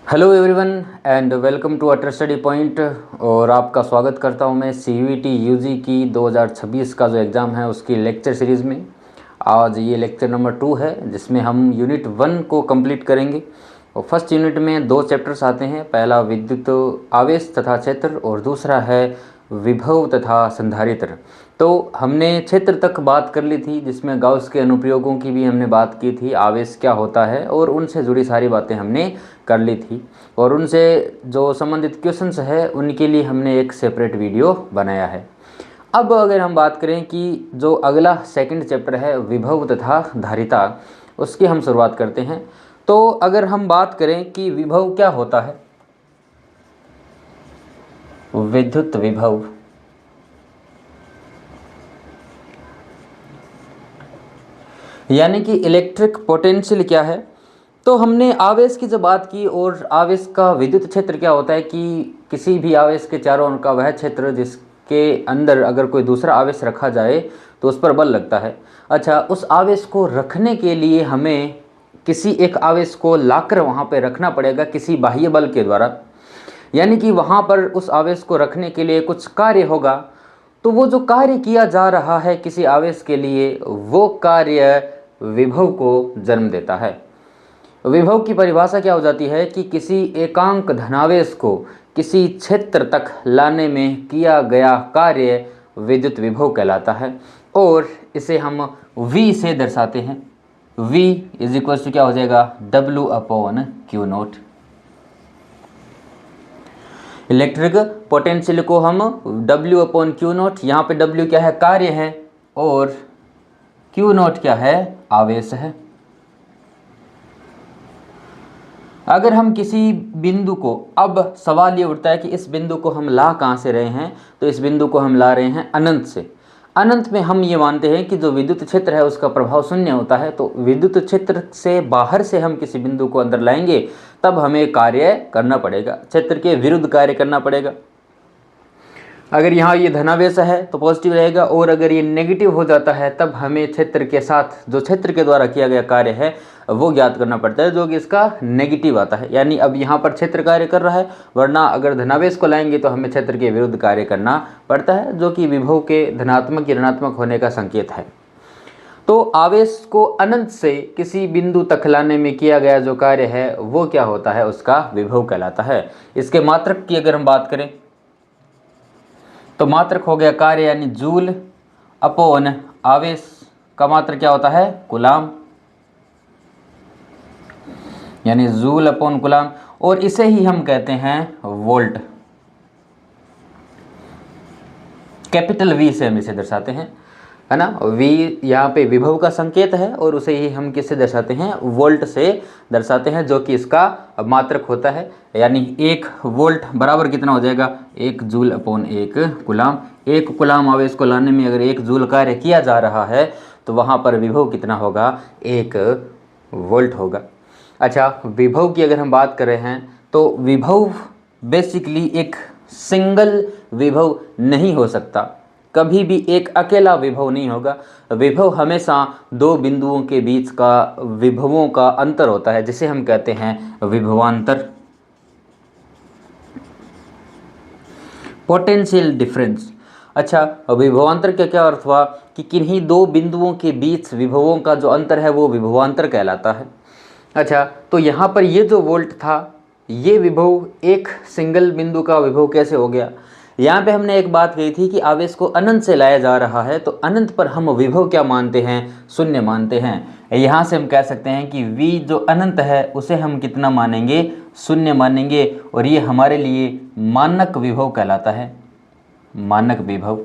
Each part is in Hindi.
Hello everyone and welcome to utter study point. और आपका स्वागत करता हूं मैं सीयूईटी यूजी की 2026 का जो एग्ज़ाम है उसकी लेक्चर सीरीज़ में। आज ये लेक्चर नंबर 2 है जिसमें हम यूनिट 1 को कंप्लीट करेंगे। और फर्स्ट यूनिट में 2 चैप्टर्स आते हैं, पहला विद्युत आवेश तथा क्षेत्र और दूसरा है विभव तथा संधारित्र। तो हमने क्षेत्र तक बात कर ली थी जिसमें गाउस के अनुप्रयोगों की भी हमने बात की थी, आवेश क्या होता है और उनसे जुड़ी सारी बातें हमने कर ली थी। और उनसे जो संबंधित क्वेश्चंस है उनके लिए हमने एक सेपरेट वीडियो बनाया है। अब अगर हम बात करें कि जो अगला सेकंड चैप्टर है विभव तथा धारिता, उसकी हम शुरुआत करते हैं। तो अगर हम बात करें कि विभव क्या होता है, विद्युत विभव यानी कि इलेक्ट्रिक पोटेंशियल क्या है। तो हमने आवेश की जब बात की और आवेश का विद्युत क्षेत्र क्या होता है कि किसी भी आवेश के चारों ओर का वह क्षेत्र जिसके अंदर अगर कोई दूसरा आवेश रखा जाए तो उस पर बल लगता है। अच्छा, उस आवेश को रखने के लिए हमें किसी एक आवेश को लाकर वहाँ पे रखना पड़ेगा किसी बाह्य बल के द्वारा, यानी कि वहाँ पर उस आवेश को रखने के लिए कुछ कार्य होगा। तो वो जो कार्य किया जा रहा है किसी आवेश के लिए, वो कार्य विभव को जन्म देता है। विभव की परिभाषा क्या हो जाती है कि किसी एकांक धनावेश को किसी क्षेत्र तक लाने में किया गया कार्य विद्युत विभव कहलाता है। और इसे हम V से दर्शाते हैं। V इज इक्वल टू क्या हो जाएगा, W/Q0। इलेक्ट्रिक पोटेंशियल को हम W/Q0, यहाँ पे W क्या है, कार्य है, और Q0 क्या है, आवेश है। अगर हम किसी बिंदु को, अब सवाल ये उठता है कि इस बिंदु को हम ला कहाँ से रहे हैं, तो इस बिंदु को हम ला रहे हैं अनंत से। अनंत में हम ये मानते हैं कि जो विद्युत क्षेत्र है उसका प्रभाव शून्य होता है। तो विद्युत क्षेत्र से बाहर से हम किसी बिंदु को अंदर लाएंगे तब हमें कार्य करना पड़ेगा, क्षेत्र के विरुद्ध कार्य करना पड़ेगा। अगर यहाँ ये धनावेश है तो पॉजिटिव रहेगा, और अगर ये नेगेटिव हो जाता है तब हमें क्षेत्र के साथ जो क्षेत्र के द्वारा किया गया कार्य है वो ज्ञात करना पड़ता है, जो कि इसका नेगेटिव आता है। यानी अब यहाँ पर क्षेत्र कार्य कर रहा है, वरना अगर धनावेश को लाएंगे तो हमें क्षेत्र के विरुद्ध कार्य करना पड़ता है, जो कि विभव के धनात्मक या ऋणात्मक होने का संकेत है। तो आवेश को अनंत से किसी बिंदु तक लाने में किया गया जो कार्य है वो क्या होता है, उसका विभव कहलाता है। इसके मात्रक की अगर हम बात करें तो मात्रक हो गया कार्य, यानी जूल अपॉन आवेश का मात्रक क्या होता है, कूलाम, यानी जूल अपॉन कूलाम। और इसे ही हम कहते हैं वोल्ट। कैपिटल V से हम इसे दर्शाते हैं, है ना। V यहाँ पे विभव का संकेत है और उसे ही हम किससे दर्शाते हैं, वोल्ट से दर्शाते हैं, जो कि इसका मात्रक होता है। यानी 1 वोल्ट बराबर कितना हो जाएगा, 1 जूल अपॉन 1 कूलाम। 1 कूलाम आवेश को लाने में अगर 1 जूल कार्य किया जा रहा है तो वहाँ पर विभव कितना होगा, 1 वोल्ट होगा। अच्छा, विभव की अगर हम बात कर रहे हैं तो विभव बेसिकली एक सिंगल विभव नहीं हो सकता, कभी भी एक अकेला विभव नहीं होगा। विभव हमेशा 2 बिंदुओं के बीच का विभवों का अंतर होता है, जिसे हम कहते हैं विभवांतर, पोटेंशियल डिफरेंस। अच्छा, विभवांतर का क्या अर्थ हुआ कि किन्हीं 2 बिंदुओं के बीच विभवों का जो अंतर है वो विभवांतर कहलाता है। अच्छा, तो यहाँ पर ये जो वोल्ट था, ये विभव एक सिंगल बिंदु का विभव कैसे हो गया। यहाँ पे हमने एक बात कही थी कि आवेश को अनंत से लाया जा रहा है, तो अनंत पर हम विभव क्या मानते हैं, शून्य मानते हैं। यहाँ से हम कह सकते हैं कि V जो अनंत है उसे हम कितना मानेंगे, शून्य मानेंगे, और ये हमारे लिए मानक विभव कहलाता है, मानक विभव।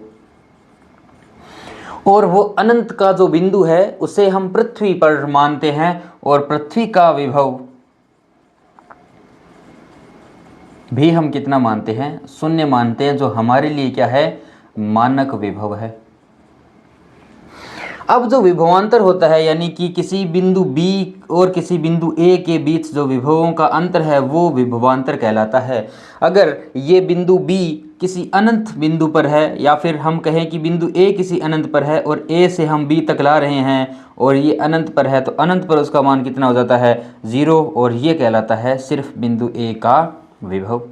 और वो अनंत का जो बिंदु है उसे हम पृथ्वी पर मानते हैं, और पृथ्वी का विभव भी हम कितना मानते हैं, शून्य मानते हैं, जो हमारे लिए क्या है, मानक विभव है। अब जो विभवांतर होता है, यानी कि किसी बिंदु B और किसी बिंदु A के बीच जो विभवों का अंतर है वो विभवांतर कहलाता है। अगर ये बिंदु B किसी अनंत बिंदु पर है, या फिर हम कहें कि बिंदु ए किसी अनंत पर है और ए से हम बी तक ला रहे हैं और ये अनंत पर है, तो अनंत पर उसका मान कितना हो जाता है 0, और ये कहलाता है सिर्फ बिंदु ए का विभव।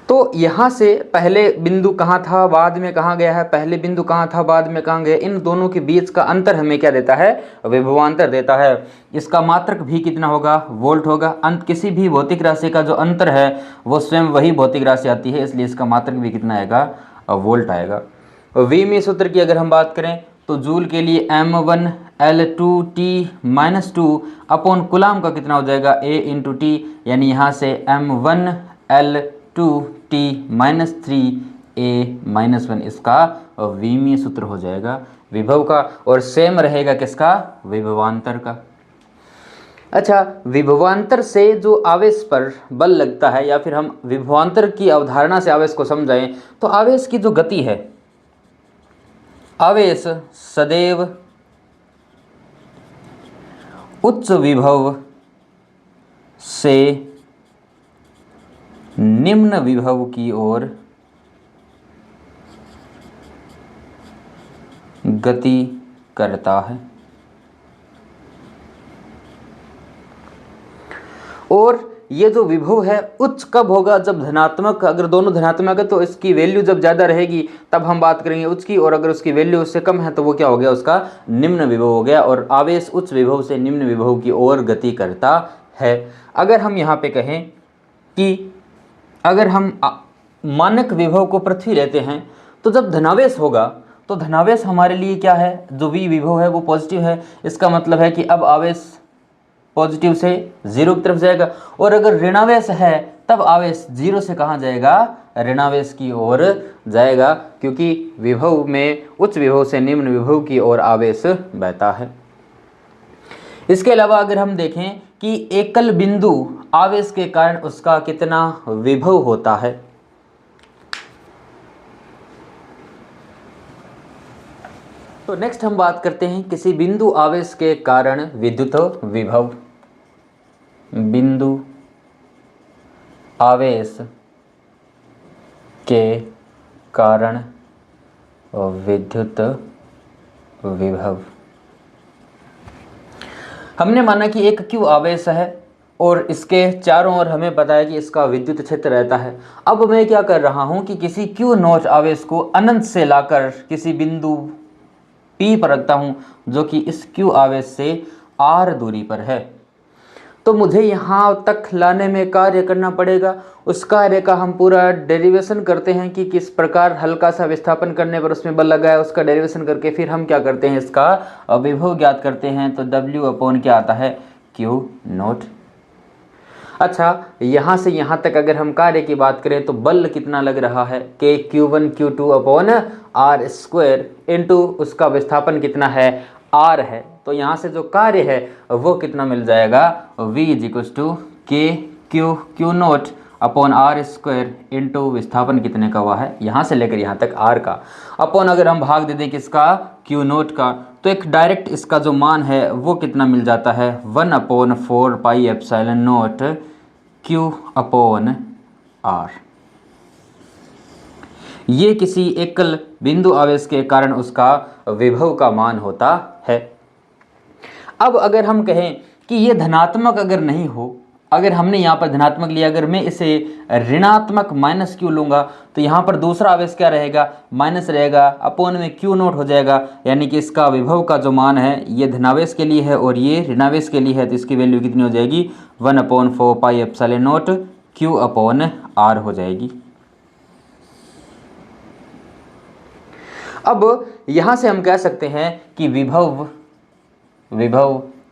तो यहाँ से पहले बिंदु कहाँ था, बाद में कहाँ गया है, पहले बिंदु कहाँ था, बाद में कहाँ गया, इन दोनों के बीच का अंतर हमें क्या देता है, विभवांतर देता है। इसका मात्रक भी कितना होगा, वोल्ट होगा। अंत किसी भी भौतिक राशि का जो अंतर है वो स्वयं वही भौतिक राशि आती है, इसलिए इसका मात्रक भी कितना आएगा, वोल्ट आएगा। वीमी सूत्र की अगर हम बात करें तो जूल के लिए m1 L2T-2 अपॉन कुलाम का कितना हो जाएगा A इंटू टी, यानी यहाँ से m1 L2T-3A-1 इसका वीमीय सूत्र हो जाएगा विभव का, और सेम रहेगा किसका, विभवांतर का। अच्छा, विभवांतर से जो आवेश पर बल लगता है, या फिर हम विभवांतर की अवधारणा से आवेश को समझाएं तो आवेश की जो गति है, आवेश सदैव उच्च विभव से निम्न विभव की ओर गति करता है। और ये जो विभव है उच्च कब होगा, जब धनात्मक, अगर दोनों धनात्मक है तो इसकी वैल्यू जब ज़्यादा रहेगी तब हम बात करेंगे उच्च की, और अगर उसकी वैल्यू उससे कम है तो वो क्या हो गया, उसका निम्न विभव हो गया। और आवेश उच्च विभव से निम्न विभव की ओर गति करता है। अगर हम यहाँ पे कहें कि अगर हम मानक विभव को पृथ्वी लेते हैं तो जब धनावेश होगा तो धनावेश हमारे लिए क्या है, जो v विभव है वो पॉजिटिव है, इसका मतलब है कि अब आवेश पॉजिटिव से 0 की तरफ जाएगा, और अगर ऋणावेश है तब आवेश 0 से कहाँ जाएगा, ऋणावेश की ओर जाएगा, क्योंकि विभव में उच्च विभव से निम्न विभव की ओर आवेश बहता है। इसके अलावा अगर हम देखें कि एकल बिंदु आवेश के कारण उसका कितना विभव होता है, तो नेक्स्ट हम बात करते हैं किसी बिंदु आवेश के कारण विद्युत विभव। बिंदु आवेश के कारण विद्युत विभव। हमने माना कि एक Q आवेश है और इसके चारों ओर हमें पता है कि इसका विद्युत क्षेत्र रहता है। अब मैं क्या कर रहा हूं कि किसी Q0 आवेश को अनंत से लाकर किसी बिंदु P पर रखता हूं जो कि इस Q आवेश से R दूरी पर है। तो मुझे यहाँ तक लाने में कार्य करना पड़ेगा। उस कार्य का हम पूरा डेरिवेशन करते हैं कि किस प्रकार हल्का सा विस्थापन करने पर उसमें बल लगा है, उसका डेरिवेशन करके फिर हम क्या करते हैं, इसका विभव ज्ञात करते हैं। तो W अपॉन क्या आता है, Q0। अच्छा, यहाँ से यहाँ तक अगर हम कार्य की बात करें तो बल कितना लग रहा है, K Q1 Q2 upon R square into उसका विस्थापन कितना है, R है। तो यहाँ से जो कार्य है वो कितना मिल जाएगा, V इज इक्वल्स टू के Q0 upon R square into विस्थापन कितने का हुआ है, यहाँ से लेकर यहाँ तक R का, अपॉन अगर हम भाग दे दें किसका, Q0 का, तो एक डायरेक्ट इसका जो मान है वो कितना मिल जाता है, 1/4 pi epsilon naught Q upon R। ये किसी एकल बिंदु आवेश के कारण उसका विभव का मान होता है। अब अगर हम कहें कि ये धनात्मक अगर नहीं हो, अगर हमने यहाँ पर धनात्मक लिया, अगर मैं इसे ऋणात्मक -Q लूँगा तो यहाँ पर दूसरा आवेश क्या रहेगा, माइनस रहेगा, अपॉन में Q0 हो जाएगा, यानी कि इसका विभव का जो मान है ये धनावेश के लिए है और ये ऋणावेश के लिए है, तो इसकी वैल्यू कितनी हो जाएगी, 1/4 pi epsilon naught Q upon R हो जाएगी। अब यहाँ से हम कह सकते हैं कि विभव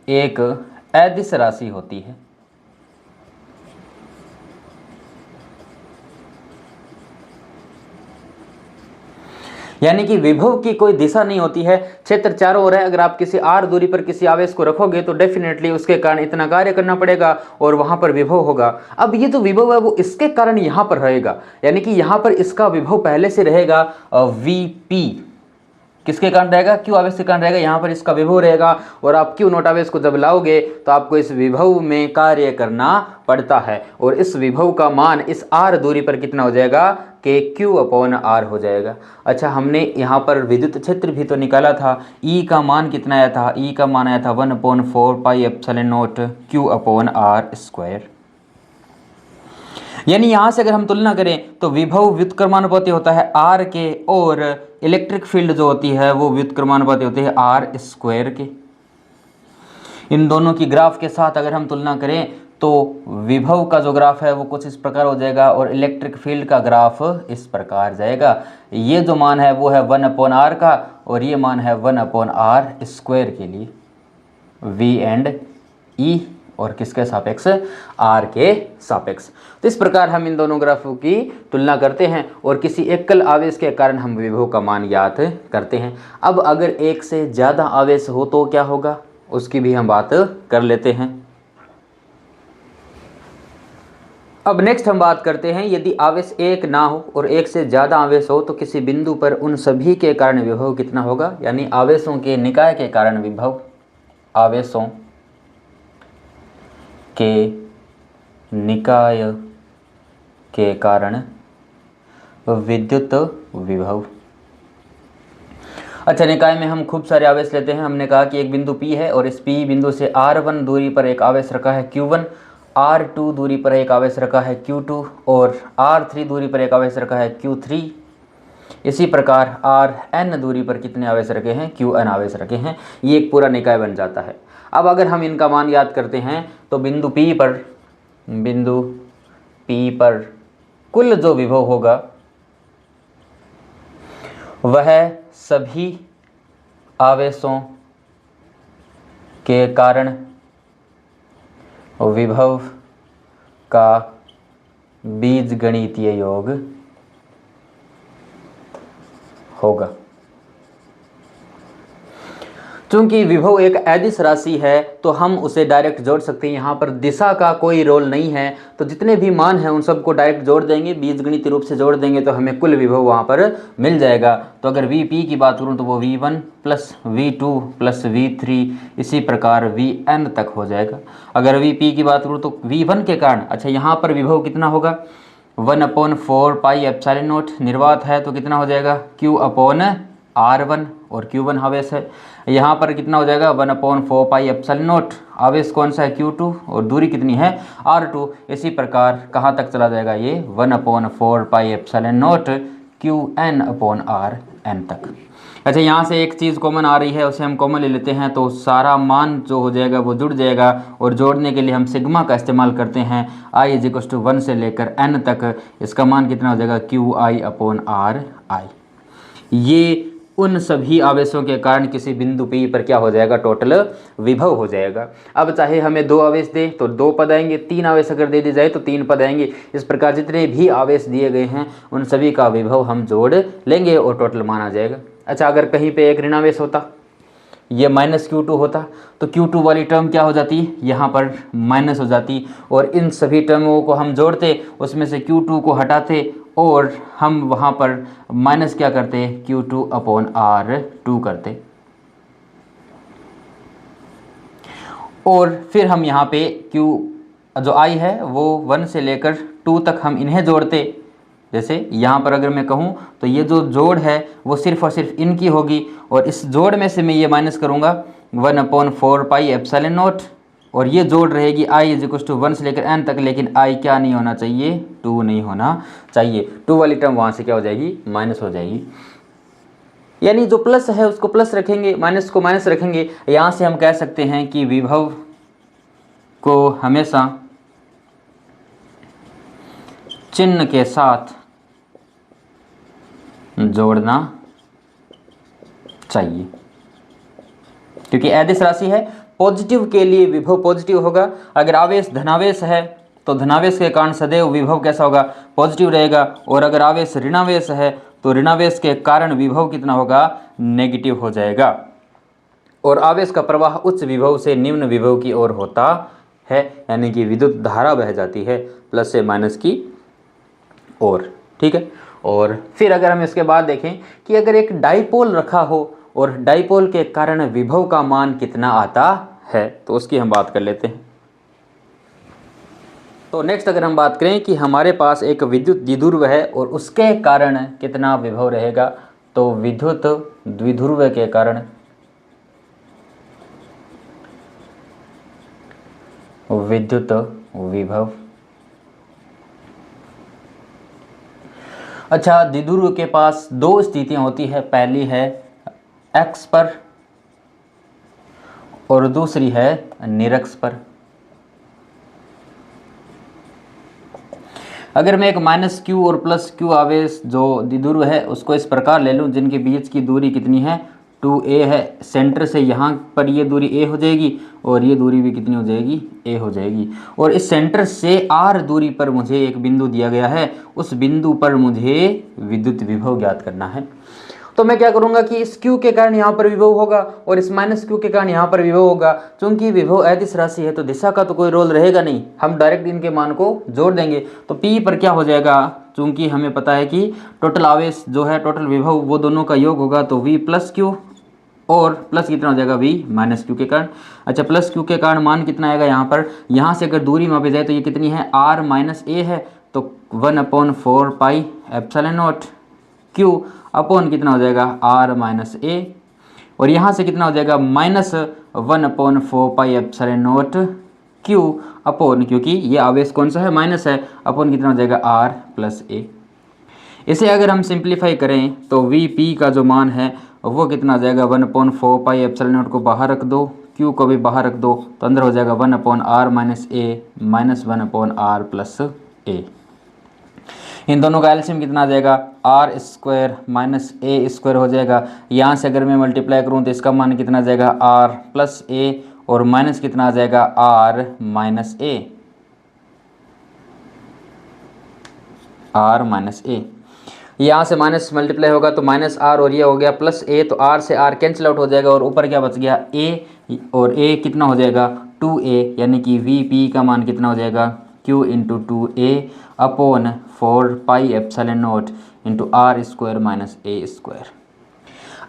एक अदिश राशि होती है। यानी कि विभव की कोई दिशा नहीं होती है, क्षेत्र चारों ओर है। अगर आप किसी R दूरी पर किसी आवेश को रखोगे तो डेफिनेटली उसके कारण इतना कार्य करना पड़ेगा और वहां पर विभव होगा। अब ये जो विभव है वो इसके कारण यहां पर रहेगा, यानी कि यहां पर इसका विभव पहले से रहेगा VP, किसके कारण रहेगा, क्यू आवेश के कारण रहेगा। यहाँ पर इसका विभव रहेगा और आप क्यू नॉट आवेश को जब लाओगे तो आपको इस विभव में कार्य करना पड़ता है और इस विभव का मान इस r दूरी पर कितना हो जाएगा कि Q/R हो जाएगा। अच्छा, हमने यहाँ पर विद्युत क्षेत्र भी तो निकाला था, E का मान कितना आया था, E का मान आया था 1/4πε0 Q/R²। यानी यहाँ से अगर हम तुलना करें तो विभव व्युत्क्रमानुपाती होता है R के और इलेक्ट्रिक फील्ड जो होती है वो व्युत्क्रमानुपाती होती है R² के। इन दोनों की ग्राफ के साथ अगर हम तुलना करें तो विभव का जो ग्राफ है वो कुछ इस प्रकार हो जाएगा और इलेक्ट्रिक फील्ड का ग्राफ इस प्रकार जाएगा। ये जो मान है वो है 1/R का और ये मान है 1/R² के लिए, V एंड E और किसके सापेक्ष, R के सापेक्ष। तो इस प्रकार हम इन दोनों ग्राफों की तुलना करते हैं और किसी एकल आवेश के कारण हम विभव का मान ज्ञात करते हैं। अब अगर एक से ज़्यादा आवेश हो तो क्या होगा, उसकी भी हम बात कर लेते हैं। अब नेक्स्ट हम बात करते हैं, यदि आवेश एक ना हो और एक से ज़्यादा आवेश हो तो किसी बिंदु पर उन सभी के कारण विभव कितना होगा, यानी आवेशों के निकाय के कारण विभव, आवेशों के निकाय के कारण विद्युत विभव। अच्छा, निकाय में हम खूब सारे आवेश लेते हैं। हमने कहा कि एक बिंदु P है और इस P बिंदु से R1 दूरी पर एक आवेश रखा है Q1, R2 दूरी पर एक आवेश रखा है Q2 और R3 दूरी पर एक आवेश रखा है Q3। इसी प्रकार Rn दूरी पर कितने आवेश रखे हैं, Qn आवेश रखे हैं। ये एक पूरा निकाय बन जाता है। अब अगर हम इनका मान याद करते हैं तो बिंदु P पर कुल जो विभव होगा वह सभी आवेशों के कारण विभव का बीजगणितीय योग होगा। चूंकि विभव एक अदिश राशि है तो हम उसे डायरेक्ट जोड़ सकते हैं। यहाँ पर दिशा का कोई रोल नहीं है, तो जितने भी मान हैं उन सबको डायरेक्ट जोड़ देंगे, बीजगणितीय रूप से जोड़ देंगे तो हमें कुल विभव वहाँ पर मिल जाएगा। तो अगर Vp की बात करूँ तो वो V1 + V2 + V3 इसी प्रकार Vn तक हो जाएगा। अगर Vp की बात करूँ तो V1 के कारण, अच्छा यहाँ पर विभव कितना होगा, 1/4πε0 निर्वात है तो कितना हो जाएगा Q/R1 और Q1 आवेश है। यहाँ पर कितना हो जाएगा 1/4πε0, आवेश कौन सा है Q2 और दूरी कितनी है R2। इसी प्रकार कहाँ तक चला जाएगा ये 1/4πε0 Qn/Rn तक। अच्छा, यहाँ से एक चीज़ कॉमन आ रही है, उसे हम कॉमन ले लेते हैं तो सारा मान जो हो जाएगा वो जुड़ जाएगा और जोड़ने के लिए हम सिग्मा का इस्तेमाल करते हैं। I = 1 से लेकर n तक, इसका मान कितना हो जाएगा Qi/Ri। ये उन सभी आवेशों के कारण किसी बिंदु P पर क्या हो जाएगा, टोटल विभव हो जाएगा। अब चाहे हमें 2 आवेश दे तो 2 पद आएंगे, 3 आवेश अगर दे दी जाए तो 3 पद आएंगे। इस प्रकार जितने भी आवेश दिए गए हैं उन सभी का विभव हम जोड़ लेंगे और टोटल मान आ जाएगा। अच्छा, अगर कहीं पे एक ऋणावेश होता, ये -Q2 होता तो Q2 वाली टर्म क्या हो जाती, यहाँ पर माइनस हो जाती और इन सभी टर्मों को हम जोड़ते, उसमें से Q2 को हटाते और हम वहाँ पर माइनस क्या करते, Q2/R2 करते और फिर हम यहाँ पे Q जो I है वो 1 से लेकर 2 तक हम इन्हें जोड़ते। जैसे यहाँ पर अगर मैं कहूँ तो ये जो जोड़ है वो सिर्फ और सिर्फ इनकी होगी और इस जोड़ में से मैं ये माइनस करूँगा 1/4πε0 और ये जोड़ रहेगी I = 1 से लेकर n तक, लेकिन I क्या नहीं होना चाहिए, 2 नहीं होना चाहिए। 2 वाली टर्म वहाँ से क्या हो जाएगी, माइनस हो जाएगी। यानी जो प्लस है उसको प्लस रखेंगे, माइनस को माइनस रखेंगे। यहाँ से हम कह सकते हैं कि विभव को हमेशा चिन्ह के साथ जोड़ना चाहिए, क्योंकि अदिश राशि है। पॉजिटिव के लिए विभव पॉजिटिव होगा। अगर आवेश धनावेश है तो धनावेश के कारण सदैव विभव कैसा होगा, पॉजिटिव रहेगा। और अगर आवेश ऋणावेश है तो ऋणावेश के कारण विभव कितना होगा, नेगेटिव हो जाएगा। और आवेश का प्रवाह उच्च विभव से निम्न विभव की ओर होता है, यानी कि विद्युत धारा बह जाती है प्लस से माइनस की ओर। ठीक है। और फिर अगर हम इसके बाद देखें कि अगर एक डाइपोल रखा हो और डाइपोल के कारण विभव का मान कितना आता है, तो उसकी हम बात कर लेते हैं। तो नेक्स्ट अगर हम बात करें कि हमारे पास एक विद्युत द्विध्रुव है और उसके कारण कितना विभव रहेगा, तो विद्युत द्विध्रुव के कारण विद्युत विभव। अच्छा, द्विध्रुव के पास दो स्थितियां होती है, पहली है एक्स पर और दूसरी है निरक्ष पर। अगर मैं एक माइनस क्यू और प्लस क्यू आवेश जो द्विध्रुव है उसको इस प्रकार ले लूं, जिनके बीच की दूरी कितनी है 2a है, सेंटर से यहाँ पर ये दूरी a हो जाएगी और ये दूरी भी कितनी हो जाएगी a हो जाएगी, और इस सेंटर से r दूरी पर मुझे एक बिंदु दिया गया है, उस बिंदु पर मुझे विद्युत विभव ज्ञात करना है। तो मैं क्या करूंगा कि इस Q के कारण यहाँ पर विभव होगा और इस माइनस Q के कारण यहाँ पर विभव होगा। चूंकि विभव अदिश राशि है तो दिशा का तो कोई रोल रहेगा नहीं, हम डायरेक्ट इनके मान को जोड़ देंगे। तो P पर क्या हो जाएगा, चूंकि हमें पता है कि टोटल आवेश जो है, टोटल विभव वो दोनों का योग होगा, तो V प्लस Q और प्लस कितना हो जाएगा V माइनस Q के कारण। अच्छा, प्लस Q के कारण मान कितना आएगा यहाँ पर, यहाँ से अगर दूरी मापी जाए तो ये कितनी है R माइनस A है, तो 1/4 pi epsilon naught Q upon कितना हो जाएगा R माइनस A, और यहाँ से कितना हो जाएगा minus 1/4 pi epsilon naught Q upon, क्योंकि ये आवेश कौन सा है माइनस है, अपॉन कितना हो जाएगा R प्लस A। इसे अगर हम सिंप्लीफाई करें तो Vp का जो मान है वो कितना आ जाएगा 1/4 पाई एप्सिलॉन नॉट को बाहर रख दो, Q को भी बाहर रख दो, तो अंदर हो जाएगा 1/R minus A minus 1/R plus A। इन दोनों का एलसीएम कितना आ जाएगा R square minus A square हो जाएगा। यहाँ से अगर मैं मल्टीप्लाई करूँ तो इसका मान कितना आ जाएगा R प्लस A और माइनस कितना आ जाएगा R minus A, R minus A। यहाँ से माइनस मल्टीप्लाई होगा तो माइनस R और ये हो गया प्लस A, तो R से R कैंसिल आउट हो जाएगा और ऊपर क्या बच गया A, और A कितना हो जाएगा 2A, यानी कि Vp का मान कितना हो जाएगा Q into 2A upon 4 pi epsilon not into R square minus A square.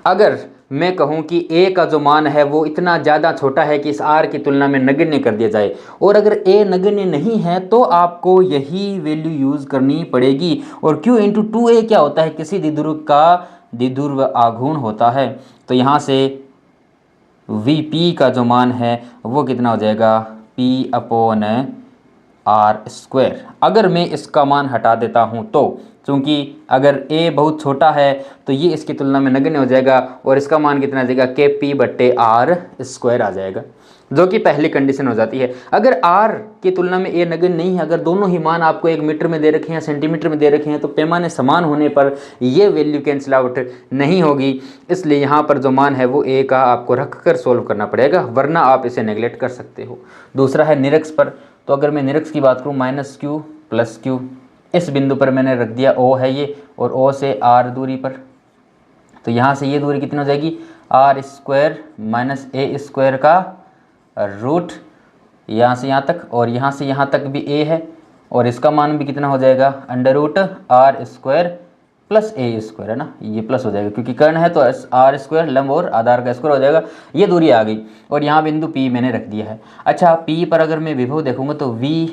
अगर मैं कहूँ कि A का जो मान है वो इतना ज़्यादा छोटा है कि इस R की तुलना में नगण्य कर दिया जाए, और अगर A नगण्य नहीं है तो आपको यही वैल्यू यूज़ करनी पड़ेगी। और Q इंटू 2A क्या होता है, किसी द्विध्रुव का द्विध्रुव आघूर्ण होता है। तो यहाँ से Vp का जो मान है वो कितना हो जाएगा P अपॉन R स्क्वायर। अगर मैं इसका मान हटा देता हूँ तो, चूँकि अगर A बहुत छोटा है तो ये इसकी तुलना में नगण्य हो जाएगा और इसका मान कितना आ जाएगा Kp/R स्क्वायर आ जाएगा, जो कि पहली कंडीशन हो जाती है। अगर R की तुलना में A नगण्य नहीं है, अगर दोनों ही मान आपको एक मीटर में दे रखे हैं, सेंटीमीटर में दे रखे हैं, तो पैमाने समान होने पर ये वैल्यू कैंसिल आउट नहीं होगी। इसलिए यहाँ पर जो मान है वो A का आपको रख कर सोल्व करना पड़ेगा, वरना आप इसे नेगलेक्ट कर सकते हो। दूसरा है निरक्ष पर। तो अगर मैं निरक्ष की बात करूँ माइनस Q प्लस Q, इस बिंदु पर मैंने रख दिया O है ये, और O से R दूरी पर, तो यहाँ से ये दूरी कितनी हो जाएगी R square minus A square का रूट, यहाँ से यहाँ तक और यहाँ से यहाँ तक भी A है, और इसका मान भी कितना हो जाएगा under root R square plus A square है ना, ये प्लस हो जाएगा क्योंकि कर्ण है तो R स्क्वायर लंब और आधार का स्क्वायर हो जाएगा। ये दूरी आ गई और यहाँ बिंदु P मैंने रख दिया है। अच्छा, P पर अगर मैं विभव देखूंगा तो V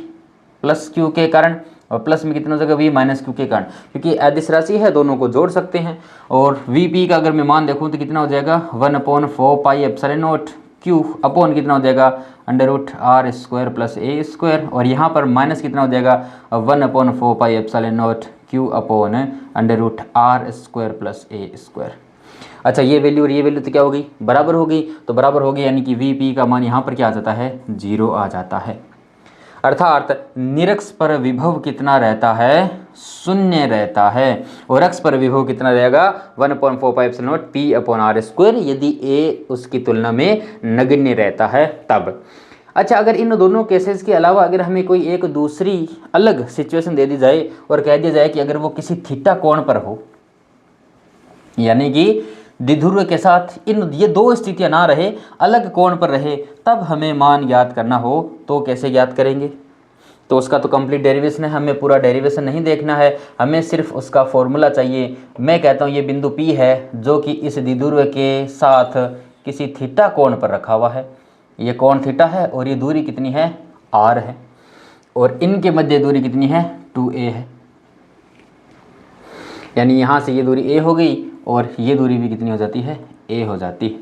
प्लस Q के कारण, और प्लस में कितना हो जाएगा V माइनस Q के कारण, क्योंकि अदिश राशि है दोनों को जोड़ सकते हैं। और Vp का अगर मैं मान देखूँ तो कितना हो जाएगा 1/4 pi epsilon naught Q upon कितना हो जाएगा under root R square plus A square, और यहाँ पर माइनस कितना हो जाएगा 1/4 pi epsilon naught Q upon under root R square plus A square. अच्छा, ये वैल्यू और ये वैल्यू तो क्या हो गई बराबर हो गई, तो बराबर हो गई यानी कि Vp का मान यहाँ पर क्या आ जाता है 0 आ जाता है। अर्थात निरक्ष पर विभव कितना रहता है 0 रहता है, और अक्ष पर विभव कितना रहेगा 1/4 pi epsilon naught P upon R square, यदि A उसकी तुलना में नगण्य रहता है तब। अच्छा, अगर इन दोनों केसेस के अलावा अगर हमें कोई एक दूसरी अलग सिचुएशन दे दी जाए और कह दिया जाए कि अगर वो किसी थीटा कोण पर हो, यानी कि द्विध्रुव के साथ ये दो स्थितियां ना रहे, अलग कोण पर रहे, तब हमें मान ज्ञात करना हो तो कैसे ज्ञात करेंगे। तो उसका तो कंप्लीट डेरिवेशन है, हमें पूरा डेरिवेशन नहीं देखना है, हमें सिर्फ उसका फॉर्मूला चाहिए। मैं कहता हूँ ये बिंदु P है जो कि इस द्विध्रुव के साथ किसी थीटा कोण पर रखा हुआ है। ये कोण थीटा है और ये दूरी कितनी है, r है, और इनके मध्य दूरी कितनी है, 2a है। यानी यहाँ से ये दूरी a हो गई और ये दूरी भी कितनी हो जाती है, a हो जाती है।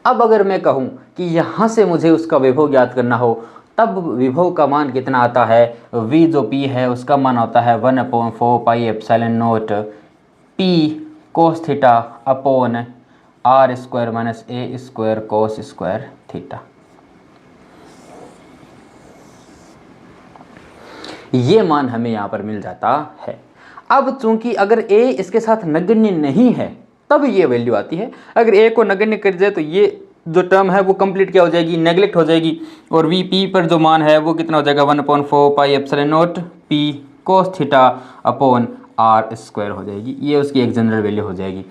अब अगर मैं कहूँ कि यहाँ से मुझे उसका विभव ज्ञात करना हो, तब विभव का मान कितना आता है, v जो p है उसका मान होता है 1/4 pi epsilon naught p cos theta upon r square minus a square cos square theta. ये मान हमें यहाँ पर मिल जाता है। अब चूंकि अगर a इसके साथ नगण्य नहीं है तब ये वैल्यू आती है। अगर a को नगण्य कर जाए तो ये जो टर्म है वो कंप्लीट क्या हो जाएगी, नेगलेक्ट हो जाएगी, और वी पी पर जो मान है वो कितना हो जाएगा, 1/4 pi epsilon not P cos theta upon r square हो जाएगी। ये उसकी एक जनरल वैल्यू हो जाएगी।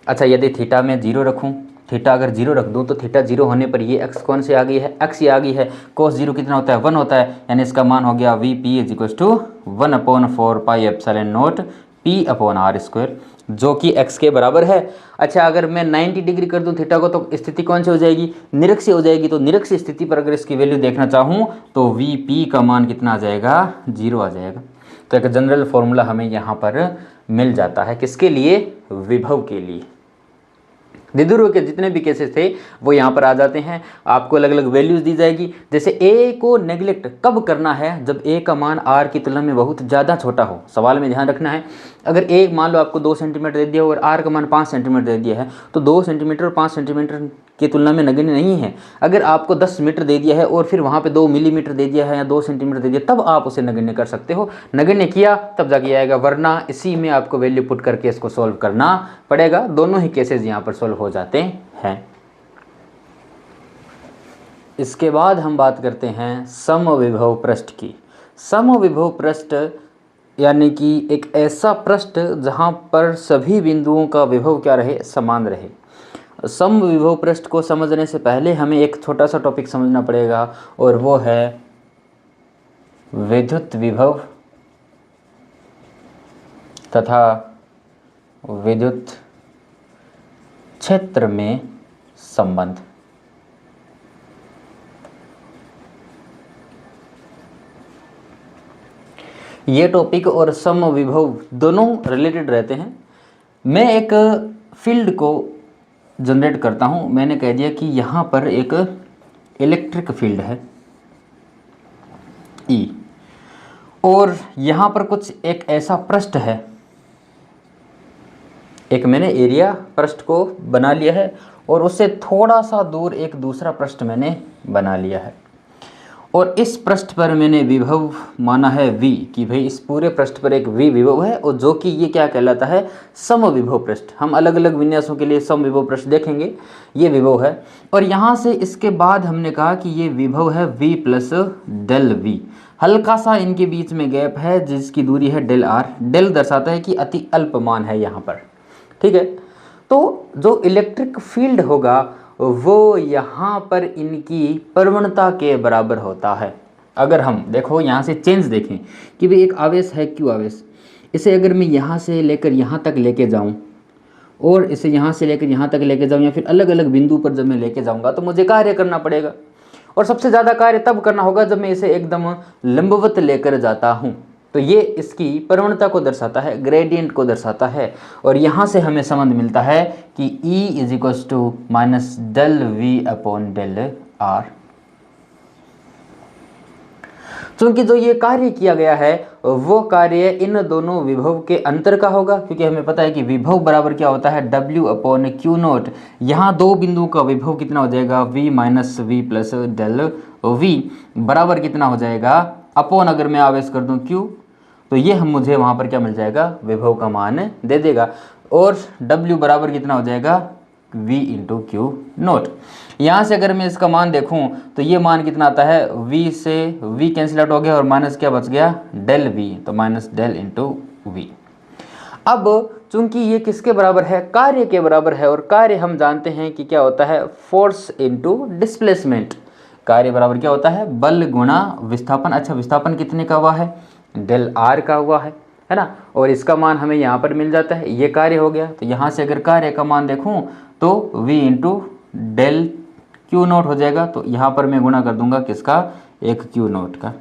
अच्छा, यदि थीटा में 0 रखूँ, थीटा अगर 0 रख दूँ तो थीटा 0 होने पर ये x कौन से आ गई है, x ही आ गई है। कोस 0 कितना होता है, 1 होता है, यानी इसका मान हो गया V P is equal to 1/4 pi epsilon naught p upon r square, जो कि x के बराबर है। अच्छा, अगर मैं 90 डिग्री कर दूं थीटा को तो स्थिति कौन सी हो जाएगी, निरक्षीय हो जाएगी। तो निरक्षीय स्थिति पर अगर इसकी वैल्यू देखना चाहूँ तो वी पी का मान कितना आ जाएगा, 0 आ जाएगा। तो एक जनरल फॉर्मूला हमें यहाँ पर मिल जाता है, किसके लिए, विभव के लिए। द्विध्रुव के जितने भी केसेस थे वो यहाँ पर आ जाते हैं। आपको अलग अलग वैल्यूज़ दी जाएगी। जैसे a को नेग्लेक्ट कब करना है, जब a का मान r की तुलना में बहुत ज़्यादा छोटा हो। सवाल में ध्यान रखना है, अगर a मान लो आपको 2 सेंटीमीटर दे दिया और r का मान 5 सेंटीमीटर दे दिया है तो 2 सेंटीमीटर और 5 सेंटीमीटर की तुलना में नगण्य नहीं है। अगर आपको 10 मीटर दे दिया है और फिर वहाँ पे 2 मिलीमीटर दे दिया है या 2 सेंटीमीटर दे दिया, तब आप उसे नगण्य कर सकते हो। नगण्य किया तब जाके आएगा, वरना इसी में आपको वैल्यू पुट करके इसको सॉल्व करना पड़ेगा। दोनों ही केसेस यहाँ पर सॉल्व हो जाते हैं। इसके बाद हम बात करते हैं समविभव पृष्ठ की। समविभव पृष्ठ यानी कि एक ऐसा पृष्ठ जहाँ पर सभी बिंदुओं का विभव क्या रहे, समान रहे। समविभव पृष्ठ को समझने से पहले हमें एक छोटा सा टॉपिक समझना पड़ेगा, और वो है विद्युत विभव तथा विद्युत क्षेत्र में संबंध। ये टॉपिक और समविभव दोनों रिलेटेड रहते हैं। मैं एक फील्ड को जनरेट करता हूँ। मैंने कह दिया कि यहाँ पर एक इलेक्ट्रिक फील्ड है E, और यहाँ पर कुछ एक ऐसा पृष्ठ है, एक मैंने एरिया पृष्ठ को बना लिया है और उससे थोड़ा सा दूर एक दूसरा पृष्ठ मैंने बना लिया है, और इस पृष्ठ पर मैंने विभव माना है V, कि भाई इस पूरे पृष्ठ पर एक V विभव है, और जो कि ये क्या कहलाता है, समविभव पृष्ठ। हम अलग अलग विन्यासों के लिए समविभव पृष्ठ देखेंगे। ये विभव है, और यहाँ से इसके बाद हमने कहा कि ये विभव है V प्लस डेल V। हल्का सा इनके बीच में गैप है जिसकी दूरी है डेल R। डेल दर्शाता है कि अति अल्प मान है यहाँ पर, ठीक है। तो जो इलेक्ट्रिक फील्ड होगा वो यहाँ पर इनकी प्रवणता के बराबर होता है। अगर हम देखो यहाँ से चेंज देखें कि भाई एक आवेश है Q आवेश, इसे अगर मैं यहाँ से लेकर यहाँ तक लेके जाऊँ और इसे यहाँ से लेकर यहाँ तक लेके जाऊँ, या फिर अलग अलग बिंदु पर जब मैं लेके जाऊँगा तो मुझे कार्य करना पड़ेगा, और सबसे ज़्यादा कार्य तब करना होगा जब मैं इसे एकदम लंबवत लेकर जाता हूँ। तो ये इसकी प्रवणता को दर्शाता है, ग्रेडियंट को दर्शाता है, और यहाँ से हमें संबंध मिलता है कि E is equals to minus del V upon del R। क्योंकि जो ये कार्य किया गया है वो कार्य इन दोनों विभव के अंतर का होगा, क्योंकि हमें पता है कि विभव बराबर क्या होता है, W अपॉन Q नोट। यहाँ दो बिंदुओं का विभव कितना हो जाएगा, V minus V plus del V बराबर कितना हो जाएगा, अपॉन अगर मैं आवेश कर दूँ Q, तो ये हम मुझे वहाँ पर क्या मिल जाएगा, विभव का मान दे देगा, और W बराबर कितना हो जाएगा, V इंटू Q नोट। यहाँ से अगर मैं इसका मान देखूँ तो ये मान कितना आता है, V से V कैंसिल आउट हो गया और माइनस क्या बच गया, डेल V, तो माइनस डेल इंटू V। अब चूंकि ये किसके बराबर है, कार्य के बराबर है, और कार्य हम जानते हैं कि क्या होता है, फोर्स इंटू डिस्प्लेसमेंट। कार्य बराबर क्या होता है, बल गुणा विस्थापन। अच्छा, विस्थापन कितने का हुआ है, डेल आर का हुआ है ना, और इसका मान हमें यहाँ पर मिल जाता है, ये कार्य हो गया। तो यहाँ से अगर कार्य का मान देखूँ तो v into del Q naught हो जाएगा। तो यहाँ पर मैं गुणा कर दूंगा किसका, एक क्यू नोट का।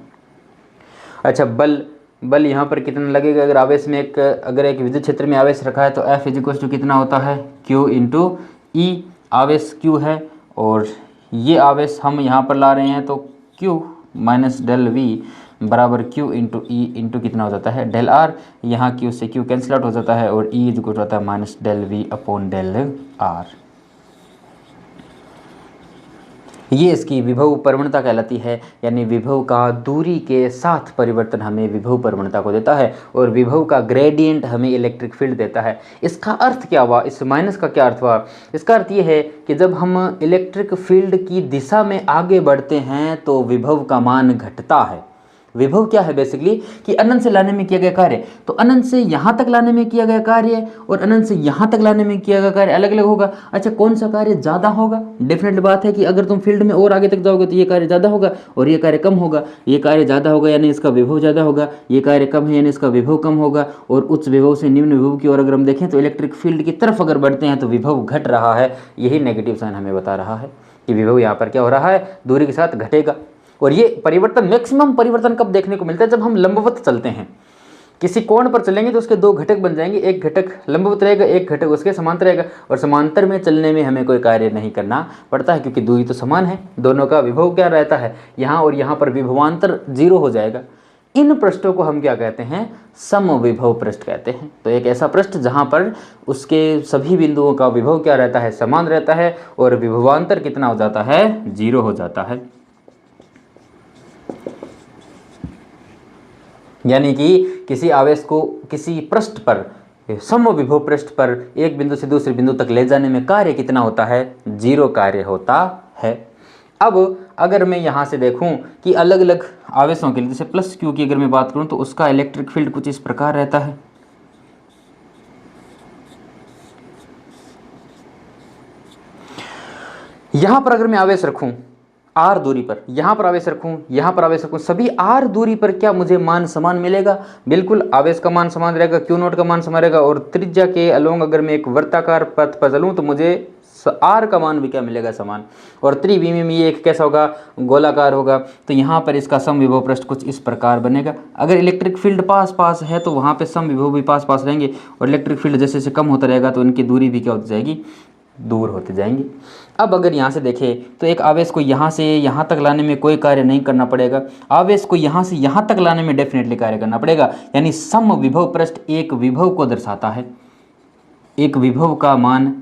अच्छा, बल यहाँ पर कितना लगेगा, अगर आवेश में अगर एक विद्युत क्षेत्र में आवेश रखा है तो F इजिक्वल टू कितना होता है, Q इंटू ई। आवेश Q है और ये आवेश हम यहाँ पर ला रहे हैं, तो Q माइनस डेल V बराबर Q इंटू ई इंटू कितना हो जाता है, डेल R। यहाँ Q से Q कैंसिल आउट हो जाता है और E इजिक्वल होता है minus del V upon del R। ये इसकी विभव प्रवणता कहलाती है, यानी विभव का दूरी के साथ परिवर्तन हमें विभव प्रवणता को देता है, और विभव का ग्रेडियंट हमें इलेक्ट्रिक फील्ड देता है। इसका अर्थ क्या हुआ, इस माइनस का क्या अर्थ हुआ, इसका अर्थ ये है कि जब हम इलेक्ट्रिक फील्ड की दिशा में आगे बढ़ते हैं तो विभव का मान घटता है। विभव क्या है बेसिकली, कि अनंत से लाने में किया गया कार्य, तो अनंत से यहाँ तक लाने में किया गया कार्य और अनंत से यहाँ तक लाने में किया गया कार्य अलग अलग होगा। अच्छा, कौन सा कार्य ज़्यादा होगा, डेफिनेटली बात है कि अगर तुम फील्ड में और आगे तक जाओगे तो ये कार्य ज़्यादा होगा और ये कार्य कम होगा। ये कार्य ज़्यादा होगा यानी इसका विभव ज़्यादा होगा, ये कार्य कम है यानी इसका विभव कम होगा। और उच्च विभव से निम्न विभव की ओर अगर हम देखें तो इलेक्ट्रिक फील्ड की तरफ अगर बढ़ते हैं तो विभव घट रहा है। यही नेगेटिव साइन हमें बता रहा है कि विभव यहाँ पर क्या हो रहा है, दूरी के साथ घटेगा। और ये परिवर्तन, मैक्सिमम परिवर्तन कब देखने को मिलता है, जब हम लंबवत चलते हैं। किसी कोण पर चलेंगे तो उसके दो घटक बन जाएंगे, एक घटक लंबवत रहेगा, एक घटक उसके समांतर रहेगा। और समांतर में चलने में हमें कोई कार्य नहीं करना पड़ता है क्योंकि दूरी तो समान है, दोनों का विभव क्या रहता है, यहाँ और यहाँ पर विभवांतर 0 हो जाएगा। इन पृष्ठों को हम क्या कहते हैं, समविभव पृष्ठ कहते हैं। तो एक ऐसा पृष्ठ जहाँ पर उसके सभी बिंदुओं का विभव क्या रहता है, समान रहता है और विभवांतर कितना हो जाता है, 0 हो जाता है। यानी कि किसी आवेश को किसी पृष्ठ पर, समविभव पृष्ठ पर एक बिंदु से दूसरे बिंदु तक ले जाने में कार्य कितना होता है, 0 कार्य होता है। अब अगर मैं यहाँ से देखूं कि अलग अलग आवेशों के लिए, जैसे प्लस क्यू की अगर मैं बात करूं तो उसका इलेक्ट्रिक फील्ड कुछ इस प्रकार रहता है। यहाँ पर अगर मैं आवेश रखूं आर दूरी पर, यहाँ पर आवेश रखूँ, यहाँ पर आवेश रखूँ, सभी आर दूरी पर क्या मुझे मान समान मिलेगा, बिल्कुल आवेश का मान समान रहेगा, क्यू नोट का मान समान रहेगा। और त्रिज्या के अलोंग अगर मैं एक वृत्ताकार पथ पर चलूँ तो मुझे आर का मान भी क्या मिलेगा, समान। और त्रिविमीय में ये एक कैसा होगा, गोलाकार होगा। तो यहाँ पर इसका समविभव पृष्ठ कुछ इस प्रकार बनेगा। अगर इलेक्ट्रिक फील्ड पास पास है तो वहाँ पर समविभव भी पास पास रहेंगे, और इलेक्ट्रिक फील्ड जैसे जैसे कम होता रहेगा तो इनकी दूरी भी क्या होती जाएगी, दूर होते जाएंगे। अब अगर यहाँ से देखें तो एक आवेश को यहाँ से यहाँ तक लाने में कोई कार्य नहीं करना पड़ेगा, आवेश को यहाँ से यहाँ तक लाने में डेफिनेटली कार्य करना पड़ेगा। यानी समविभव पृष्ठ एक विभव को दर्शाता है, एक विभव का मान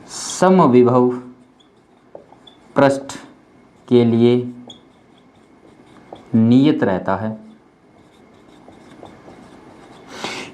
समविभव पृष्ठ के लिए नियत रहता है।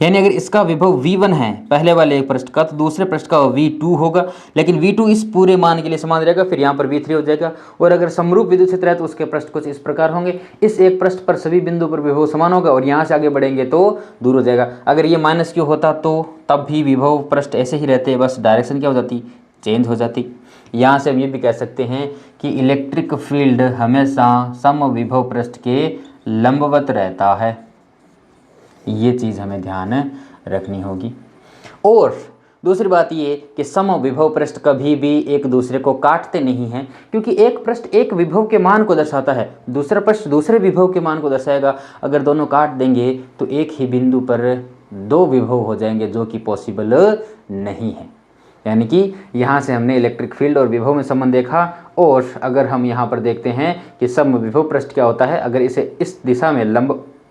यानी अगर इसका विभव V1 है पहले वाले पृष्ठ का, तो दूसरे पृष्ठ का V2 होगा, लेकिन V2 इस पूरे मान के लिए समान रहेगा, फिर यहाँ पर V3 हो जाएगा। और अगर समरूप विद्युत क्षेत्र है तो उसके पृष्ठ कुछ इस प्रकार होंगे। इस एक पृष्ठ पर सभी बिंदु पर विभव समान होगा और यहाँ से आगे बढ़ेंगे तो दूर हो जाएगा। अगर ये माइनस क्यू होता तो तब भी विभव पृष्ठ ऐसे ही रहते, बस डायरेक्शन क्या हो जाती, चेंज हो जाती। यहाँ से हम ये भी कह सकते हैं कि इलेक्ट्रिक फील्ड हमेशा समविभव पृष्ठ के लंबवत रहता है। ये चीज़ हमें ध्यान रखनी होगी। और दूसरी बात ये कि समविभव पृष्ठ कभी भी एक दूसरे को काटते नहीं हैं, क्योंकि एक पृष्ठ एक विभव के मान को दर्शाता है, दूसरा पृष्ठ दूसरे विभव के मान को दर्शाएगा। अगर दोनों काट देंगे तो एक ही बिंदु पर दो विभव हो जाएंगे, जो कि पॉसिबल नहीं है। यानी कि यहाँ से हमने इलेक्ट्रिक फील्ड और विभव में संबंध देखा। और अगर हम यहाँ पर देखते हैं कि समविभव पृष्ठ क्या होता है, अगर इसे इस दिशा में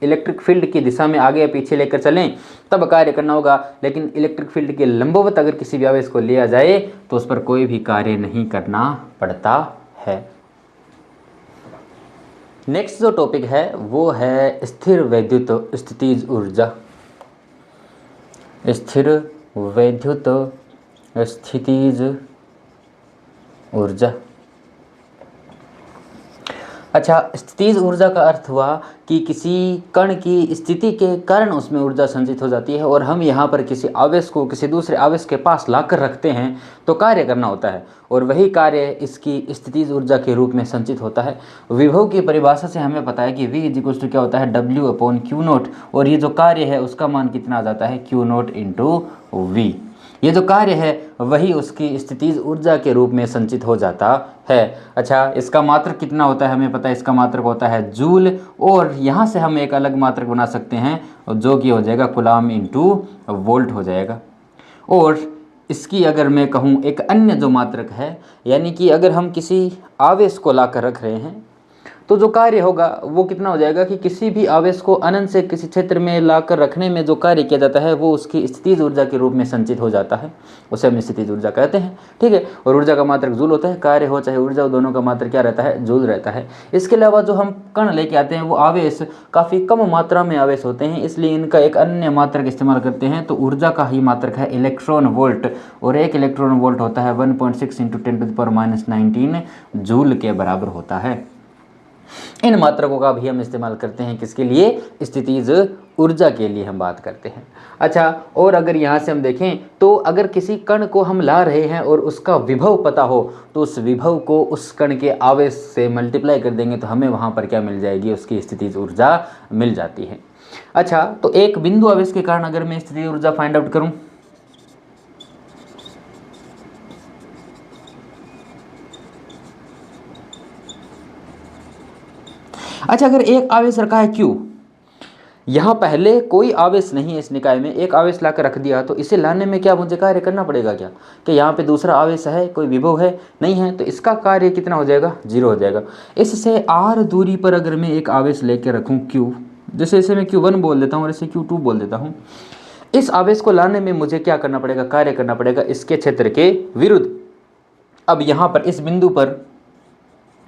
इलेक्ट्रिक फील्ड की दिशा में आगे या पीछे लेकर चलें तब कार्य करना होगा, लेकिन इलेक्ट्रिक फील्ड के लंबवत अगर किसी भी आवेश को लिया जाए तो उस पर कोई भी कार्य नहीं करना पड़ता है। नेक्स्ट जो टॉपिक है वो है स्थिर वैद्युत स्थितिज ऊर्जा। स्थिर वैद्युत स्थितिज ऊर्जा। अच्छा, स्थितिज ऊर्जा का अर्थ हुआ कि किसी कण की स्थिति के कारण उसमें ऊर्जा संचित हो जाती है, और हम यहाँ पर किसी आवेश को किसी दूसरे आवेश के पास लाकर रखते हैं तो कार्य करना होता है, और वही कार्य इसकी स्थितिज ऊर्जा के रूप में संचित होता है। विभव की परिभाषा से हमें पता है कि V इक्वल्स टू क्या होता है, W/Q0, और ये जो कार्य है उसका मान कितना आ जाता है, Q0 इंटू V। ये जो कार्य है वही उसकी स्थितिज ऊर्जा के रूप में संचित हो जाता है। अच्छा, इसका मात्रक कितना होता है हमें पता है, इसका मात्रक होता है जूल, और यहाँ से हम एक अलग मात्रक बना सकते हैं जो कि हो जाएगा कूलाम इंटू वोल्ट हो जाएगा। और इसकी अगर मैं कहूँ एक अन्य जो मात्रक है, यानी कि अगर हम किसी आवेश को लाकर रख रहे हैं तो जो कार्य होगा वो कितना हो जाएगा कि किसी भी आवेश को अनंत से किसी क्षेत्र में लाकर रखने में जो कार्य किया जाता है वो उसकी स्थितिज ऊर्जा के रूप में संचित हो जाता है, उसे हम स्थितिज ऊर्जा कहते हैं। ठीक है, और ऊर्जा का मात्रक जूल होता है, कार्य हो चाहे ऊर्जा हो, दोनों का मात्रक क्या रहता है, जूल रहता है। इसके अलावा जो हम कण लेके आते हैं वो आवेश काफ़ी कम मात्रा में आवेश होते हैं, इसलिए इनका एक अन्य मात्रक इस्तेमाल करते हैं। तो ऊर्जा का ही मात्रक है इलेक्ट्रॉन वोल्ट, और एक इलेक्ट्रॉन वोल्ट होता है 1.6 × 10⁻⁹ जूल के बराबर होता है। इन मात्रकों का भी हम इस्तेमाल करते हैं किसके लिए, स्थितिज ऊर्जा के लिए हम बात करते हैं। अच्छा, और अगर यहाँ से हम देखें तो अगर किसी कण को हम ला रहे हैं और उसका विभव पता हो तो उस विभव को उस कण के आवेश से मल्टीप्लाई कर देंगे तो हमें वहाँ पर क्या मिल जाएगी, उसकी स्थितिज ऊर्जा मिल जाती है। अच्छा, तो एक बिंदु आवेश के कारण अगर मैं स्थितिज ऊर्जा फाइंड आउट करूँ, अच्छा अगर एक आवेश रखा है Q, यहाँ पहले कोई आवेश नहीं है इस निकाय में, एक आवेश लाकर रख दिया, तो इसे लाने में क्या मुझे कार्य करना पड़ेगा क्या, कि यहाँ पे दूसरा आवेश है, कोई विभव है नहीं है, तो इसका कार्य कितना हो जाएगा, 0 हो जाएगा। इससे r दूरी पर अगर मैं एक आवेश लेकर रखूँ Q, जैसे इसे मैं Q1 बोल देता हूँ और इसे Q2 बोल देता हूँ, इस आवेश को लाने में मुझे क्या करना पड़ेगा, कार्य करना पड़ेगा इसके क्षेत्र के विरुद्ध। अब यहाँ पर इस बिंदु पर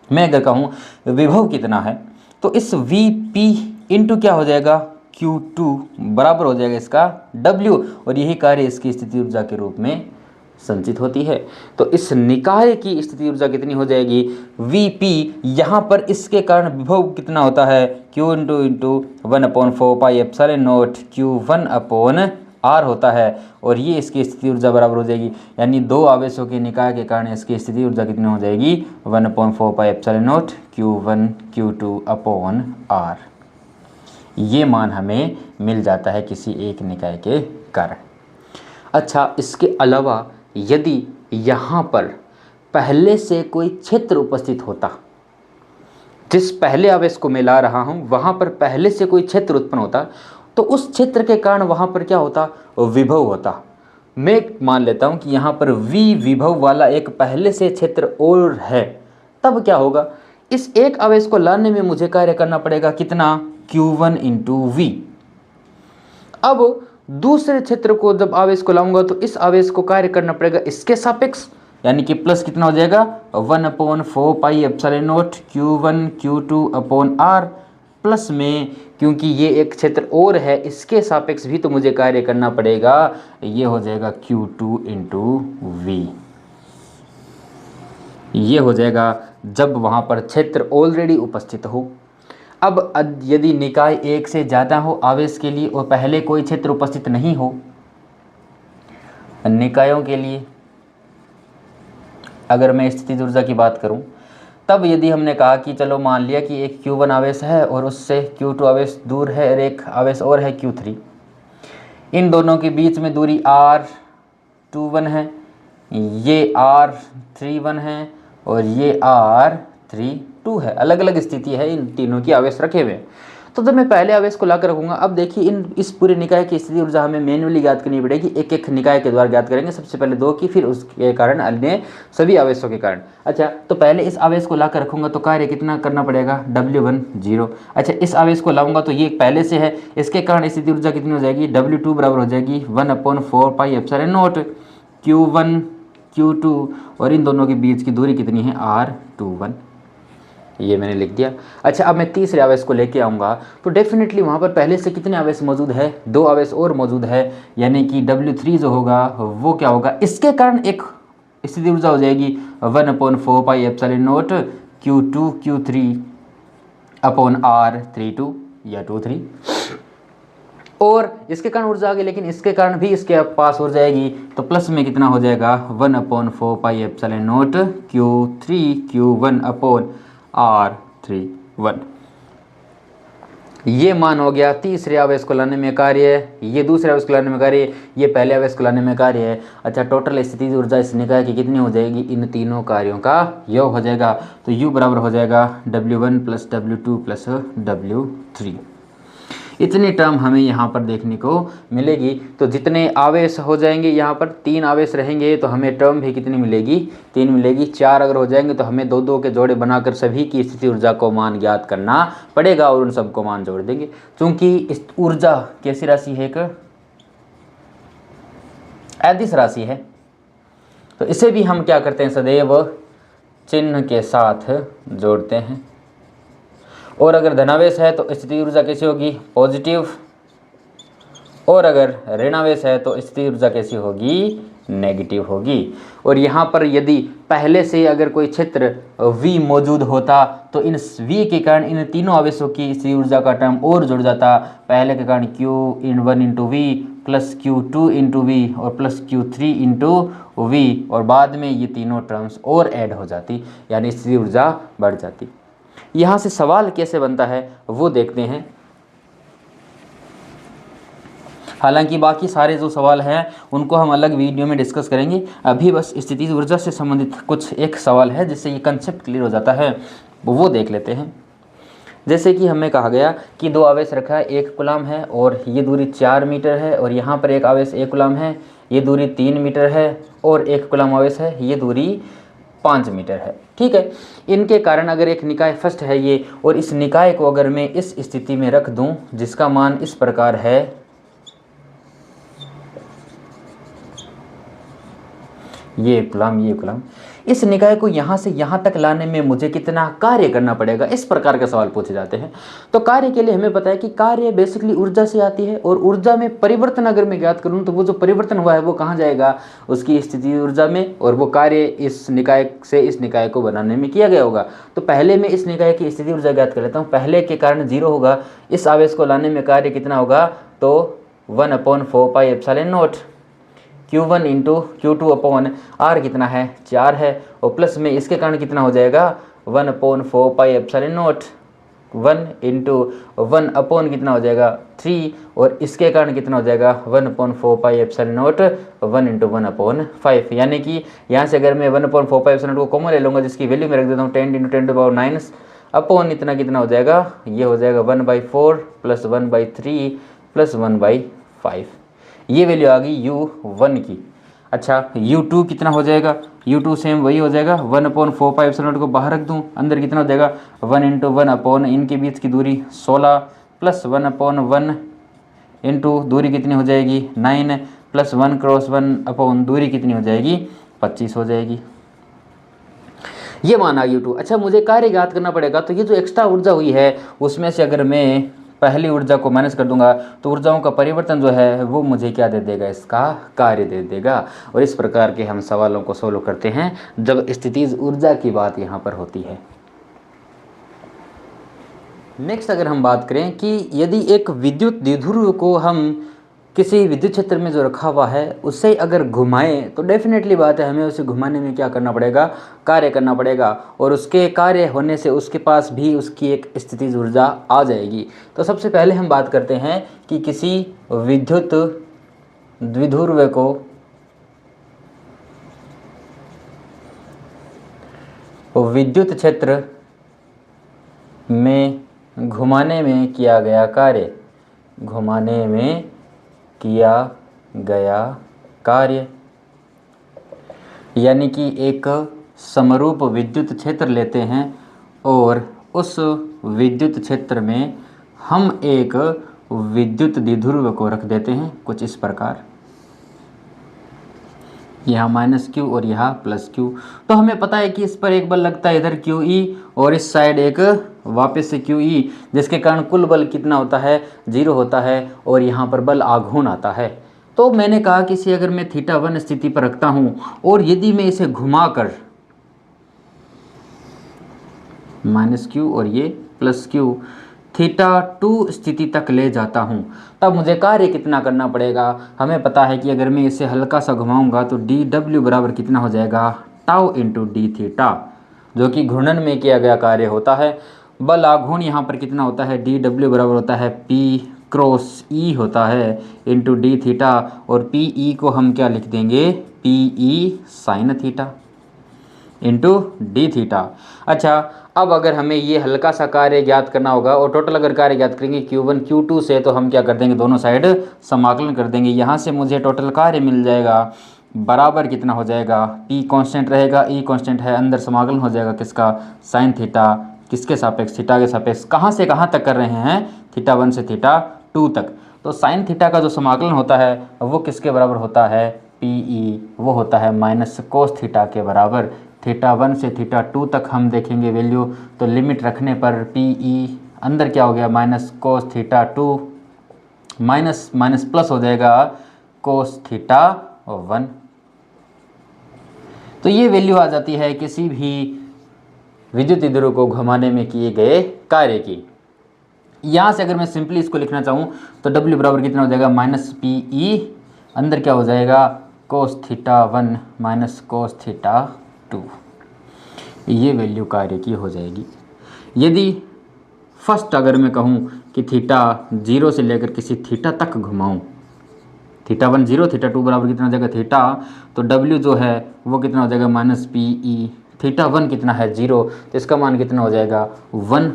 मैं अगर कहूँ विभव कितना है, तो इस Vp इंटू क्या हो जाएगा, Q2 बराबर हो जाएगा इसका W, और यही कार्य इसकी स्थिति ऊर्जा के रूप में संचित होती है। तो इस निकाय की स्थिति ऊर्जा कितनी हो जाएगी, Vp, यहाँ पर इसके कारण विभव कितना होता है, Q इंटू 1/4πε0 Q1/R होता है, और ये इसकी स्थिति ऊर्जा बराबर हो जाएगी, यानी दो आवेशों के निकाय के कारण इसकी स्थिति ऊर्जा कितनी हो जाएगी, 1/4πε0 Q1 Q2/R। ये मान हमें मिल जाता है किसी एक निकाय के कारण। अच्छा, इसके अलावा यदि यहाँ पर पहले से कोई क्षेत्र उपस्थित होता, जिस पहले आवेश को मैं ला रहा हूँ वहाँ पर पहले से कोई क्षेत्र उत्पन्न होता, तो उस क्षेत्र के कारण वहाँ पर क्या होता, विभव होता। मैं मान लेता हूँ कि यहाँ पर V विभव वाला एक पहले से क्षेत्र और है, तब क्या होगा, इस एक आवेश को लाने में मुझे कार्य करना पड़ेगा कितना, Q1 इंटू V। अब दूसरे क्षेत्र को जब आवेश को लाऊंगा तो इस आवेश को कार्य करना पड़ेगा इसके सापेक्ष, यानी कि प्लस कितना हो जाएगा, 1/4πε0 Q1 Q2/R, प्लस में क्योंकि ये एक क्षेत्र और है इसके सापेक्ष भी तो मुझे कार्य करना पड़ेगा, ये हो जाएगा Q2 इंटू V। ये हो जाएगा जब वहाँ पर क्षेत्र ऑलरेडी उपस्थित हो। अब यदि निकाय एक से ज़्यादा हो आवेश के लिए और पहले कोई क्षेत्र उपस्थित नहीं हो, निकायों के लिए अगर मैं स्थितिज ऊर्जा की बात करूं, तब यदि हमने कहा कि चलो मान लिया कि एक Q1 आवेश है और उससे Q2 आवेश दूर है और एक आवेश और है Q3, इन दोनों के बीच में दूरी R21 है, ये R31 है और ये R32 है, अलग अलग स्थिति है इन तीनों की आवेश रखे हुए। तो जब मैं पहले आवेश को लाकर रखूंगा, अब देखिए इस पूरे निकाय की स्थिति ऊर्जा हमें मैन्युअली ज्ञात करनी पड़ेगी, एक एक निकाय के द्वारा ज्ञात करेंगे, सबसे पहले दो की, फिर उसके कारण अन्य सभी आवेशों के कारण। अच्छा, तो पहले इस आवेश को लाकर रखूंगा तो कार्य कितना करना पड़ेगा, W1 0। अच्छा, इस आवेश को लाऊंगा तो ये पहले से है, इसके कारण स्थिति ऊर्जा कितनी हो जाएगी, W2 बराबर हो जाएगी 1/4πε0 Q1 Q2, और इन दोनों के बीच की दूरी कितनी है, R21। ये मैंने लिख दिया। अच्छा, अब मैं तीसरे आवेश को लेके आऊँगा तो डेफिनेटली वहाँ पर पहले से कितने आवेश मौजूद है, दो आवेश और मौजूद है, यानी कि W3 जो होगा वो क्या होगा, इसके कारण एक स्थिति ऊर्जा हो जाएगी 1/4πε0 Q2 Q3 अपॉन R32 या 23। और इसके कारण ऊर्जा आ गई, लेकिन इसके कारण भी इसके पास ऊर्जा आएगी, तो प्लस में कितना हो जाएगा 1/4πε0 Q3Q1/R31। ये मान हो गया तीसरे आवेश को लाने में कार्य, ये दूसरे आवेश को लाने में कार्य, ये पहले आवेश को लाने में कार्य है। अच्छा, टोटल स्थितिज ऊर्जा इस निकाय की कितनी हो जाएगी, इन तीनों कार्यों का योग हो जाएगा। तो U बराबर हो जाएगा W1 + W2 + W3। इतनी टर्म हमें यहाँ पर देखने को मिलेगी। तो जितने आवेश हो जाएंगे, यहाँ पर 3 आवेश रहेंगे, तो हमें टर्म भी कितनी मिलेगी, 3 मिलेगी। 4 अगर हो जाएंगे तो हमें 2-2 के जोड़े बनाकर सभी की स्थिति ऊर्जा को मान ज्ञात करना पड़ेगा और उन सबको मान जोड़ देंगे। चूंकि इस ऊर्जा कैसी राशि है, एक अदिश राशि है, तो इसे भी हम क्या करते हैं, सदैव चिन्ह के साथ जोड़ते हैं। और अगर धनावेश है तो स्थिति ऊर्जा कैसी होगी, पॉजिटिव, और अगर ऋणावेश है तो स्थिति ऊर्जा कैसी होगी, नेगेटिव होगी। और यहाँ पर यदि पहले से अगर कोई क्षेत्र V मौजूद होता तो इन V के कारण इन तीनों आवेशों की स्थिति ऊर्जा का टर्म और जुड़ जाता। पहले के कारण Q1 × V + Q2 × V और +Q3 × V, और बाद में ये तीनों टर्म्स और ऐड हो जाती, यानी स्थिति ऊर्जा बढ़ जाती। यहाँ से सवाल कैसे बनता है वो देखते हैं। हालांकि बाकी सारे जो सवाल हैं उनको हम अलग वीडियो में डिस्कस करेंगे। अभी बस स्थितिज ऊर्जा से संबंधित कुछ एक सवाल है जिससे ये कंसेप्ट क्लियर हो जाता है, वो देख लेते हैं। जैसे कि हमें कहा गया कि 2 आवेश रखा है, 1 कूलम है और ये दूरी 4 मीटर है, और यहाँ पर एक आवेश 1 कूलम है, ये दूरी 3 मीटर है, और 1 कूलम आवेश है, ये दूरी 5 मीटर है। ठीक है, इनके कारण अगर एक निकाय फर्स्ट है ये, और इस निकाय को अगर मैं इस स्थिति में रख दूं जिसका मान इस प्रकार है, ये कूलम, इस निकाय को यहाँ से यहाँ तक लाने में मुझे कितना कार्य करना पड़ेगा, इस प्रकार के सवाल पूछे जाते हैं। तो कार्य के लिए हमें पता है कि कार्य बेसिकली ऊर्जा से आती है, और ऊर्जा में परिवर्तन अगर मैं ज्ञात करूँ तो वो जो परिवर्तन हुआ है वो कहाँ जाएगा, उसकी स्थिति ऊर्जा में, और वो कार्य इस निकाय से इस निकाय को बनाने में किया गया होगा। तो पहले मैं इस निकाय की स्थिति ऊर्जा ज्ञात कर लेता हूँ। पहले के कारण 0 होगा, इस आवेश को लाने में कार्य कितना होगा, तो 1/4πε0 Q1 × Q2/R कितना है, 4 है, और प्लस में इसके कारण कितना हो जाएगा 1/4πε0 1 × 1 कितना हो जाएगा 3, और इसके कारण कितना हो जाएगा 1/4πε0 1 × 1/5। यानी कि यहाँ से अगर मैं 1/4πε0 को कॉमन ले लूँगा, जिसकी वैल्यू मैं रख देता हूँ 10 × 10⁹ अपॉन इतना कितना हो जाएगा, ये हो जाएगा 1/4 + 1/3 + 1/5। ये वैल्यू आ गई U1 की। अच्छा, U2 कितना हो जाएगा, U2 सेम वही हो जाएगा, 1/4πε0 को बाहर रख दूं, अंदर कितना हो जाएगा 1 × 1 अपॉन इनके बीच की दूरी 16 + 1/1 इंटू दूरी कितनी हो जाएगी 9 + 1 × 1 अपॉन दूरी कितनी हो जाएगी 25 हो जाएगी। ये माना U2। अच्छा, मुझे कार्य ज्ञात करना पड़ेगा, तो ये जो एक्स्ट्रा ऊर्जा हुई है उसमें से अगर मैं पहली ऊर्जा को माइनस कर दूंगा तो ऊर्जाओं का परिवर्तन जो है वो मुझे क्या दे देगा, इसका कार्य दे देगा। और इस प्रकार के हम सवालों को सोल्व करते हैं जब स्थितिज ऊर्जा की बात यहाँ पर होती है। नेक्स्ट अगर हम बात करें कि यदि एक विद्युत द्विध्रुव को हम किसी विद्युत क्षेत्र में जो रखा हुआ है उससे अगर घुमाएं, तो डेफिनेटली बात है हमें उसे घुमाने में क्या करना पड़ेगा, कार्य करना पड़ेगा, और उसके कार्य होने से उसके पास भी उसकी एक स्थितिज ऊर्जा आ जाएगी। तो सबसे पहले हम बात करते हैं कि किसी विद्युत द्विध्रुव को विद्युत क्षेत्र में घुमाने में किया गया कार्य, घुमाने में किया गया कार्य, यानी कि एक समरूप विद्युत क्षेत्र लेते हैं और उस विद्युत क्षेत्र में हम एक विद्युत द्विध्रुव को रख देते हैं कुछ इस प्रकार, यहाँ -Q और यहाँ +Q। तो हमें पता है कि इस पर एक बल लगता है इधर QE और इस साइड एक वापस से QE, जिसके कारण कुल बल कितना होता है 0 होता है, और यहाँ पर बल आघूर्ण आता है। तो मैंने कहा कि इसे अगर मैं θ1 स्थिति पर रखता हूँ और यदि मैं इसे घुमाकर -Q और ये प्लस क्यू थीटा 2 स्थिति तक ले जाता हूँ, तब मुझे कार्य कितना करना पड़ेगा। हमें पता है कि अगर मैं इसे हल्का सा घुमाऊंगा तो डी डब्ल्यू बराबर कितना हो जाएगा, टाउ इंटू डी थीटा, जो कि घूर्णन में किया गया कार्य होता है। बल आघूर्ण यहाँ पर कितना होता है, डी डब्ल्यू बराबर होता है पी क्रॉस ई होता है इंटू डी थीटा, और पी ई को हम क्या लिख देंगे, P E sine theta into D theta. अच्छा, अब अगर हमें ये हल्का सा कार्य ज्ञात करना होगा और टोटल अगर कार्य ज्ञात करेंगे Q1 Q2 से, तो हम क्या कर देंगे, दोनों साइड समाकलन कर देंगे। यहाँ से मुझे टोटल कार्य मिल जाएगा बराबर कितना हो जाएगा, P कांस्टेंट रहेगा, E कांस्टेंट है, अंदर समाकलन हो जाएगा किसका, साइन थीटा, किसके सापेक्ष, थीटा के सापेक्ष। कहाँ से कहाँ तक कर रहे हैं, थीटा 1 से थीटा 2 तक। तो साइन थीटा का जो समाकलन होता है वो किसके बराबर होता है, PE, वो होता है माइनस कोस थीटा के बराबर। थीटा 1 से थीटा 2 तक हम देखेंगे वैल्यू, तो लिमिट रखने पर PE अंदर क्या हो गया, minus cos theta 2 minus minus plus हो जाएगा कोस थीटा 1। तो ये वैल्यू आ जाती है किसी भी विद्युत ध्रुव को घुमाने में किए गए कार्य की। यहाँ से अगर मैं सिंपली इसको लिखना चाहूँ तो W बराबर कितना हो जाएगा, माइनस PE, अंदर क्या हो जाएगा, कोस थीटा 1 माइनस कोस थीटा 2, ये वैल्यू कार्य की हो जाएगी। यदि फर्स्ट अगर मैं कहूँ कि थीटा 0 से लेकर किसी थीटा तक घुमाऊँ, थीटा 1 0, थीटा 2 बराबर कितना हो जाएगा थीटा, तो W जो है वो कितना हो जाएगा, माइनस PE, थीटा 1 कितना है 0, तो इसका मान कितना हो जाएगा 1,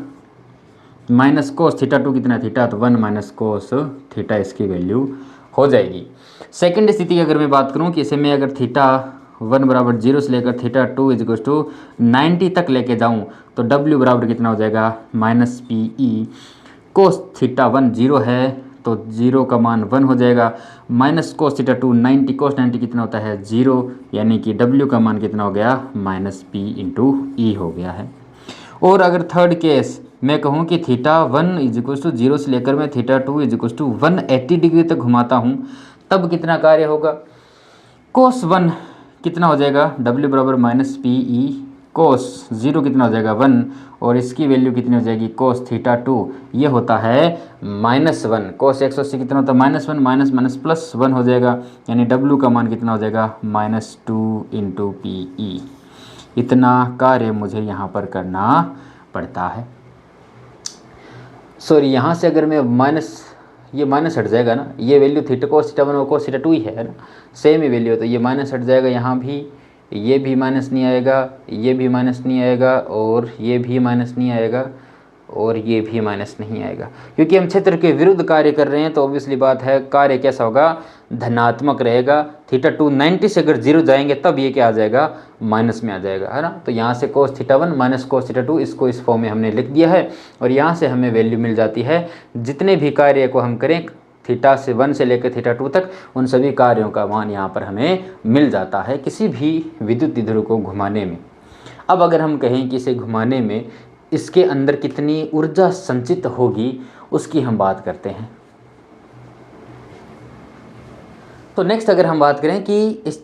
माइनस कोस थीटा 2 कितना है थीटा, तो 1 माइनस कोस थीटा इसकी वैल्यू हो जाएगी। सेकंड स्थिति की अगर मैं बात करूं कि इसे मैं अगर थीटा 1 बराबर 0 से लेकर थीटा 2 इजिक्वल टू 90 तक लेके जाऊं, तो W बराबर कितना हो जाएगा, माइनस PE, कोस थीटा 1 0 है तो 0 का मान 1 हो जाएगा, माइनस कोस थीटा 2 90, कोस 90 कितना होता है 0, यानी कि W का मान कितना हो गया, माइनस P इंटू E हो गया है। और अगर थर्ड केस मैं कहूँ कि थीटा 1 इजिक्वल टू 0 से लेकर मैं थीटा 2 इजिक्वल टू 180 डिग्री तक घुमाता हूँ, तब कितना कार्य होगा, कोस 1 कितना हो जाएगा, W बराबर माइनस PE, कोस 0 कितना हो जाएगा 1, और इसकी वैल्यू कितनी हो जाएगी, कोस थीटा 2, ये होता है -1, कोस 180 कितना होता है -1, माइनस माइनस प्लस 1 हो जाएगा, यानी W का मान कितना हो जाएगा, -2 इंटू PE। इतना कार्य मुझे यहाँ पर करना पड़ता है। सॉरी, यहाँ से अगर मैं माइनस, ये माइनस हट जाएगा ना, ये वैल्यू थीटा कोस थीटा 1 और कोस थीटा 2 ही है ना, सेम ही वैल्यू है, तो ये माइनस हट जाएगा, यहाँ भी ये भी माइनस नहीं आएगा, ये भी माइनस नहीं आएगा, और ये भी माइनस नहीं आएगा, और ये भी माइनस नहीं आएगा, क्योंकि हम क्षेत्र के विरुद्ध कार्य कर रहे हैं। तो ऑब्वियसली बात है कार्य कैसा होगा, धनात्मक रहेगा। थीटा 2 90 से अगर 0 जाएंगे तब ये क्या आ जाएगा, माइनस में आ जाएगा, है ना। तो यहाँ से कोस थीटा 1 माइनस कोस थीटा 2, इसको इस फॉर्म में हमने लिख दिया है, और यहाँ से हमें वैल्यू मिल जाती है जितने भी कार्य को हम करें थीटा से 1 से लेकर थीटा 2 तक, उन सभी कार्यों का मान यहाँ पर हमें मिल जाता है किसी भी विद्युत ध्रुव को घुमाने में। अब अगर हम कहें कि इसे घुमाने में इसके अंदर कितनी ऊर्जा संचित होगी, उसकी हम बात करते हैं। तो नेक्स्ट अगर हम बात करें कि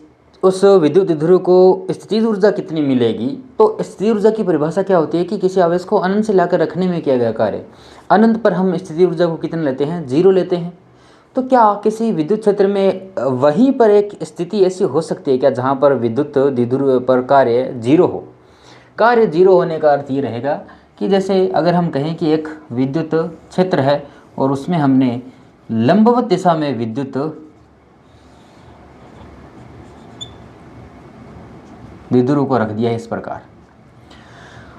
उस विद्युत ध्रुव को स्थितिज ऊर्जा कितनी मिलेगी, तो स्थितिज ऊर्जा की परिभाषा क्या होती है कि किसी आवेश को अनंत से लाकर रखने में किया गया कार्य। अनंत पर हम स्थितिज ऊर्जा को कितने लेते हैं, 0 लेते हैं। तो क्या किसी विद्युत क्षेत्र में वहीं पर एक स्थिति ऐसी हो सकती है क्या जहाँ पर विद्युत द्विध्रुव पर कार्य 0 हो। कार्य 0 होने का अर्थ ये रहेगा कि जैसे अगर हम कहें कि एक विद्युत क्षेत्र है और उसमें हमने लंबवत दिशा में विद्युत द्विध्रुव को रख दिया है इस प्रकार।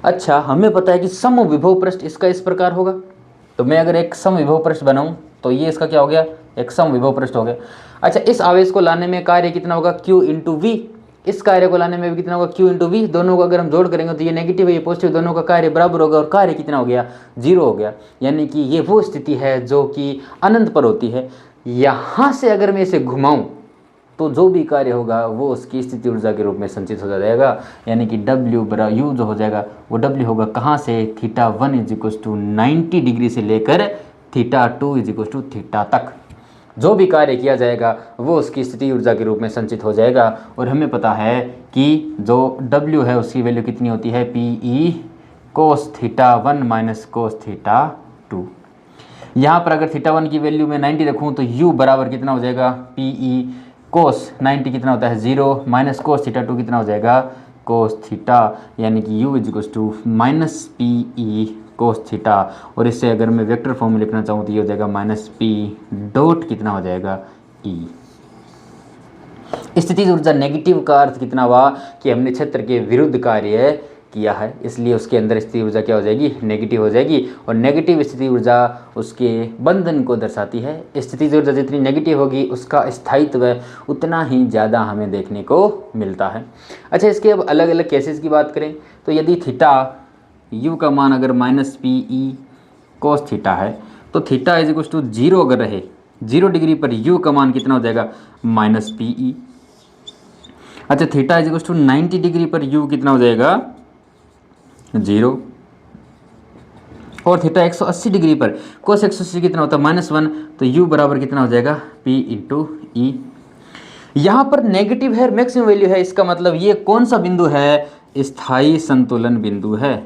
अच्छा, हमें पता है कि समविभव पृष्ठ इसका इस प्रकार होगा, तो मैं अगर एक समविभव पृष्ठ बनाऊं तो ये इसका क्या हो गया, एक समविभव पृष्ठ हो गया। अच्छा, इस आवेश को लाने में कार्य कितना होगा, Q इंटू V। इस कार्य को लाने में भी कितना होगा, Q इंटू V। दोनों को अगर हम जोड़ करेंगे तो ये नेगेटिव है, ये पॉजिटिव, दोनों का कार्य बराबर होगा, और कार्य कितना हो गया, 0 हो गया। यानी कि ये वो स्थिति है जो कि अनंत पर होती है। यहाँ से अगर मैं इसे घुमाऊँ तो जो भी कार्य होगा वो उसकी स्थिति ऊर्जा के रूप में संचित हो जाएगा, यानी कि W बराबर U जो हो जाएगा वो W होगा कहाँ से, थीटा 1 इजिक्वल टू 90 डिग्री से लेकर थीटा 2 इजिक्वल टू थीटा तक जो भी कार्य किया जाएगा वो उसकी स्थिति ऊर्जा के रूप में संचित हो जाएगा। और हमें पता है कि जो W है उसकी वैल्यू कितनी होती है, PE कोस थीटा 1 माइनस कोस थीटा 2। यहाँ पर अगर थीटा 1 की वैल्यू में 90 रखूँ तो u बराबर कितना हो जाएगा, पी ई कोस 90 कितना होता है 0 माइनस कोस थीटा 2 कितना हो जाएगा कोस थीटा, यानी कि u is to minus P E cos theta. और इससे अगर मैं वेक्टर फॉर्म में लिखना चाहूँ तो ये हो जाएगा माइनस पी डॉट कितना हो जाएगा e। स्थितिज ऊर्जा नेगेटिव का अर्थ कितना हुआ कि हमने क्षेत्र के विरुद्ध कार्य किया है, इसलिए उसके अंदर स्थिति ऊर्जा क्या हो जाएगी, नेगेटिव हो जाएगी। और नेगेटिव स्थिति ऊर्जा उसके बंधन को दर्शाती है। स्थिति ऊर्जा जितनी नेगेटिव होगी उसका स्थायित्व उतना ही ज़्यादा हमें देखने को मिलता है। अच्छा, इसके अब अलग अलग केसेस की बात करें तो यदि थीटा यू का मान अगर minus P E cos theta है तो थीटा इज इक्वल टू 0 अगर रहे, 0 डिग्री पर यू का मान कितना हो जाएगा माइनस पी ई। अच्छा, theta is equal to 90 degree पर यू कितना हो जाएगा 0। और थीटा 180 डिग्री पर कोस 180 कितना होता है -1, तो u बराबर कितना हो जाएगा p इंटू ई। यहाँ पर नेगेटिव है, मैक्सिमम वैल्यू है, इसका मतलब ये कौन सा बिंदु है, स्थायी संतुलन बिंदु है।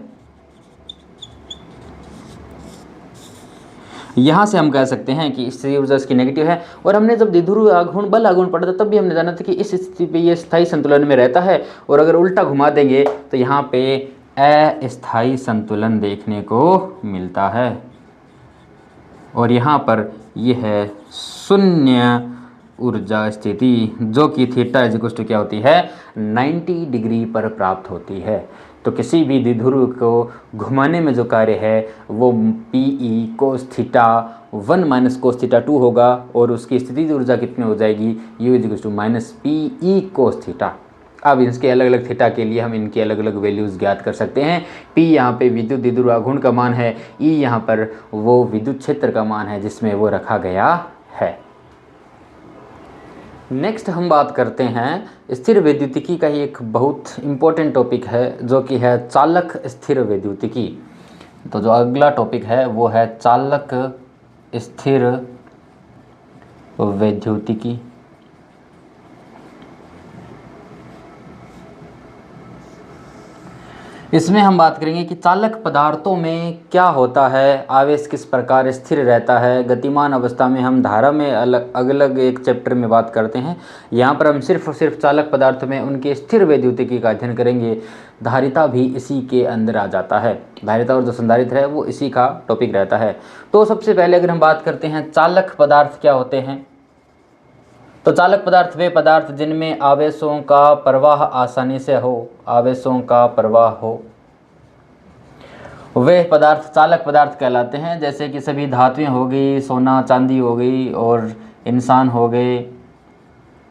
यहाँ से हम कह सकते हैं कि स्थिति ऊर्जा इसकी नेगेटिव है। और हमने जब द्विध्रुव आघूर्ण बल आघूर्ण पढ़ा था तब भी हमने जाना था कि इस स्थिति पे ये स्थायी संतुलन में रहता है, और अगर उल्टा घुमा देंगे तो यहाँ पे अस्थायी संतुलन देखने को मिलता है। और यहाँ पर यह है शून्य ऊर्जा स्थिति, जो कि थीटा इज इक्वल टू क्या होती है 90 डिग्री पर प्राप्त होती है। तो किसी भी द्विध्रुव को घुमाने में जो कार्य है वो p E cos theta 1 minus cos theta 2 होगा, और उसकी स्थिति ऊर्जा कितनी हो जाएगी U is equal to minus P E cos theta. अब इसके अलग अलग थीटा के लिए हम इनके अलग अलग वैल्यूज़ ज्ञात कर सकते हैं। P यहाँ पे विद्युत द्विध्रुव आघूर्ण का मान है, E यहाँ पर वो विद्युत क्षेत्र का मान है जिसमें वो रखा गया है। नेक्स्ट हम बात करते हैं स्थिर वैद्युतिकी का ही एक बहुत इम्पोर्टेंट टॉपिक है जो कि है चालक स्थिर वैद्युतिकी। तो जो अगला टॉपिक है वो है चालक स्थिर वैद्युतिकी। इसमें हम बात करेंगे कि चालक पदार्थों में क्या होता है, आवेश किस प्रकार स्थिर रहता है। गतिमान अवस्था में हम धारा में अलग अलग एक चैप्टर में बात करते हैं, यहाँ पर हम सिर्फ और सिर्फ चालक पदार्थ में उनके स्थिर वैद्युतिकी का अध्ययन करेंगे। धारिता भी इसी के अंदर आ जाता है, धारिता और जो संधारित्र है वो इसी का टॉपिक रहता है। तो सबसे पहले अगर हम बात करते हैं चालक पदार्थ क्या होते हैं, तो चालक पदार्थ वे पदार्थ जिनमें आवेशों का प्रवाह आसानी से हो, आवेशों का प्रवाह हो, वे पदार्थ चालक पदार्थ कहलाते हैं। जैसे कि सभी धातुएं हो गई, सोना चांदी हो गई, और इंसान हो गए,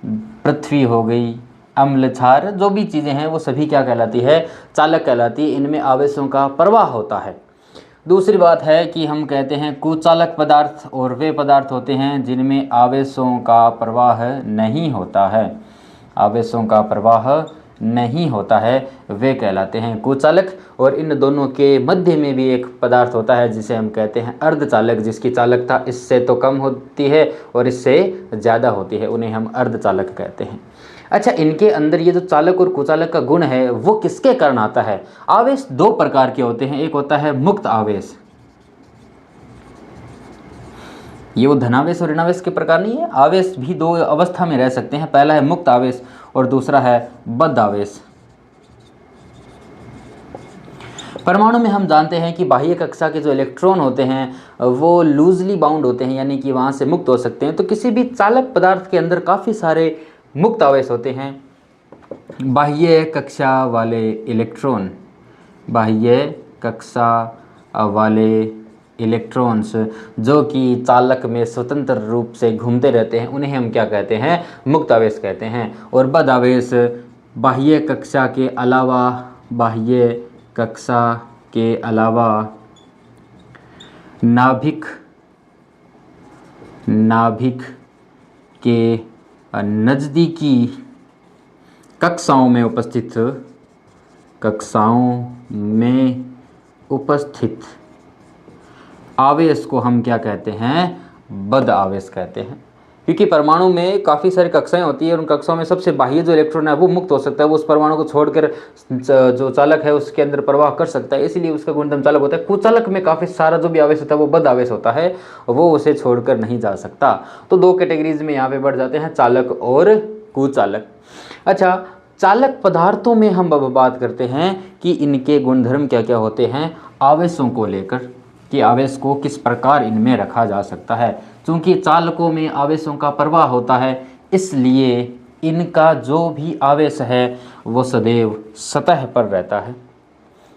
पृथ्वी हो गई, अम्ल क्षार, जो भी चीज़ें हैं वो सभी क्या कहलाती है चालक कहलाती है। इनमें आवेशों का प्रवाह होता है। दूसरी बात है कि हम कहते हैं कुचालक पदार्थ, और वे पदार्थ होते हैं जिनमें आवेशों का प्रवाह नहीं होता है, आवेशों का प्रवाह नहीं होता है, वे कहलाते हैं कुचालक। और इन दोनों के मध्य में भी एक पदार्थ होता है जिसे हम कहते हैं अर्धचालक, जिसकी चालकता इससे तो कम होती है और इससे ज़्यादा होती है, उन्हें हम अर्धचालक कहते हैं। अच्छा, इनके अंदर ये जो चालक और कुचालक का गुण है वो किसके कारण आता है। आवेश दो प्रकार के होते हैं, एक होता है मुक्त आवेश, ये वो धनावेश और ऋणावेश के प्रकार नहीं है। आवेश भी दो अवस्था में रह सकते हैं, पहला है मुक्त आवेश और दूसरा है बद्ध आवेश। परमाणु में हम जानते हैं कि बाह्य कक्षा के जो इलेक्ट्रॉन होते हैं वो लूजली बाउंड होते हैं, यानी कि वहाँ से मुक्त हो सकते हैं। तो किसी भी चालक पदार्थ के अंदर काफ़ी सारे मुक्त आवेश होते हैं। बाह्य कक्षा वाले इलेक्ट्रॉन, बाह्य कक्षा वाले इलेक्ट्रॉन्स जो कि चालक में स्वतंत्र रूप से घूमते रहते हैं, उन्हें हम क्या कहते हैं मुक्त आवेश कहते हैं। और बद्ध आवेश बाह्य कक्षा के अलावा, बाह्य कक्षा के अलावा नाभिक के नज़दीकी कक्षाओं में उपस्थित आवेश को हम क्या कहते हैं बद्ध आवेश कहते हैं। क्योंकि परमाणु में काफ़ी सारी कक्षाएं होती है और उन कक्षाओं में सबसे बाह्य जो इलेक्ट्रॉन है वो मुक्त हो सकता है, वो उस परमाणु को छोड़कर जो चालक है उसके अंदर प्रवाह कर सकता है, इसीलिए उसका गुणधर्म चालक होता है। कुचालक में काफ़ी सारा जो भी आवेश होता है वो बद आवेश होता है, वो उसे छोड़कर नहीं जा सकता। तो दो कैटेगरीज में यहाँ पे बढ़ जाते हैं, चालक और कुचालक। अच्छा, चालक पदार्थों में हम अब बात करते हैं कि इनके गुणधर्म क्या क्या होते हैं आवेशों को लेकर, कि आवेश को किस प्रकार इनमें रखा जा सकता है। चूँकि चालकों में आवेशों का प्रवाह होता है, इसलिए इनका जो भी आवेश है वो सदैव सतह पर रहता है।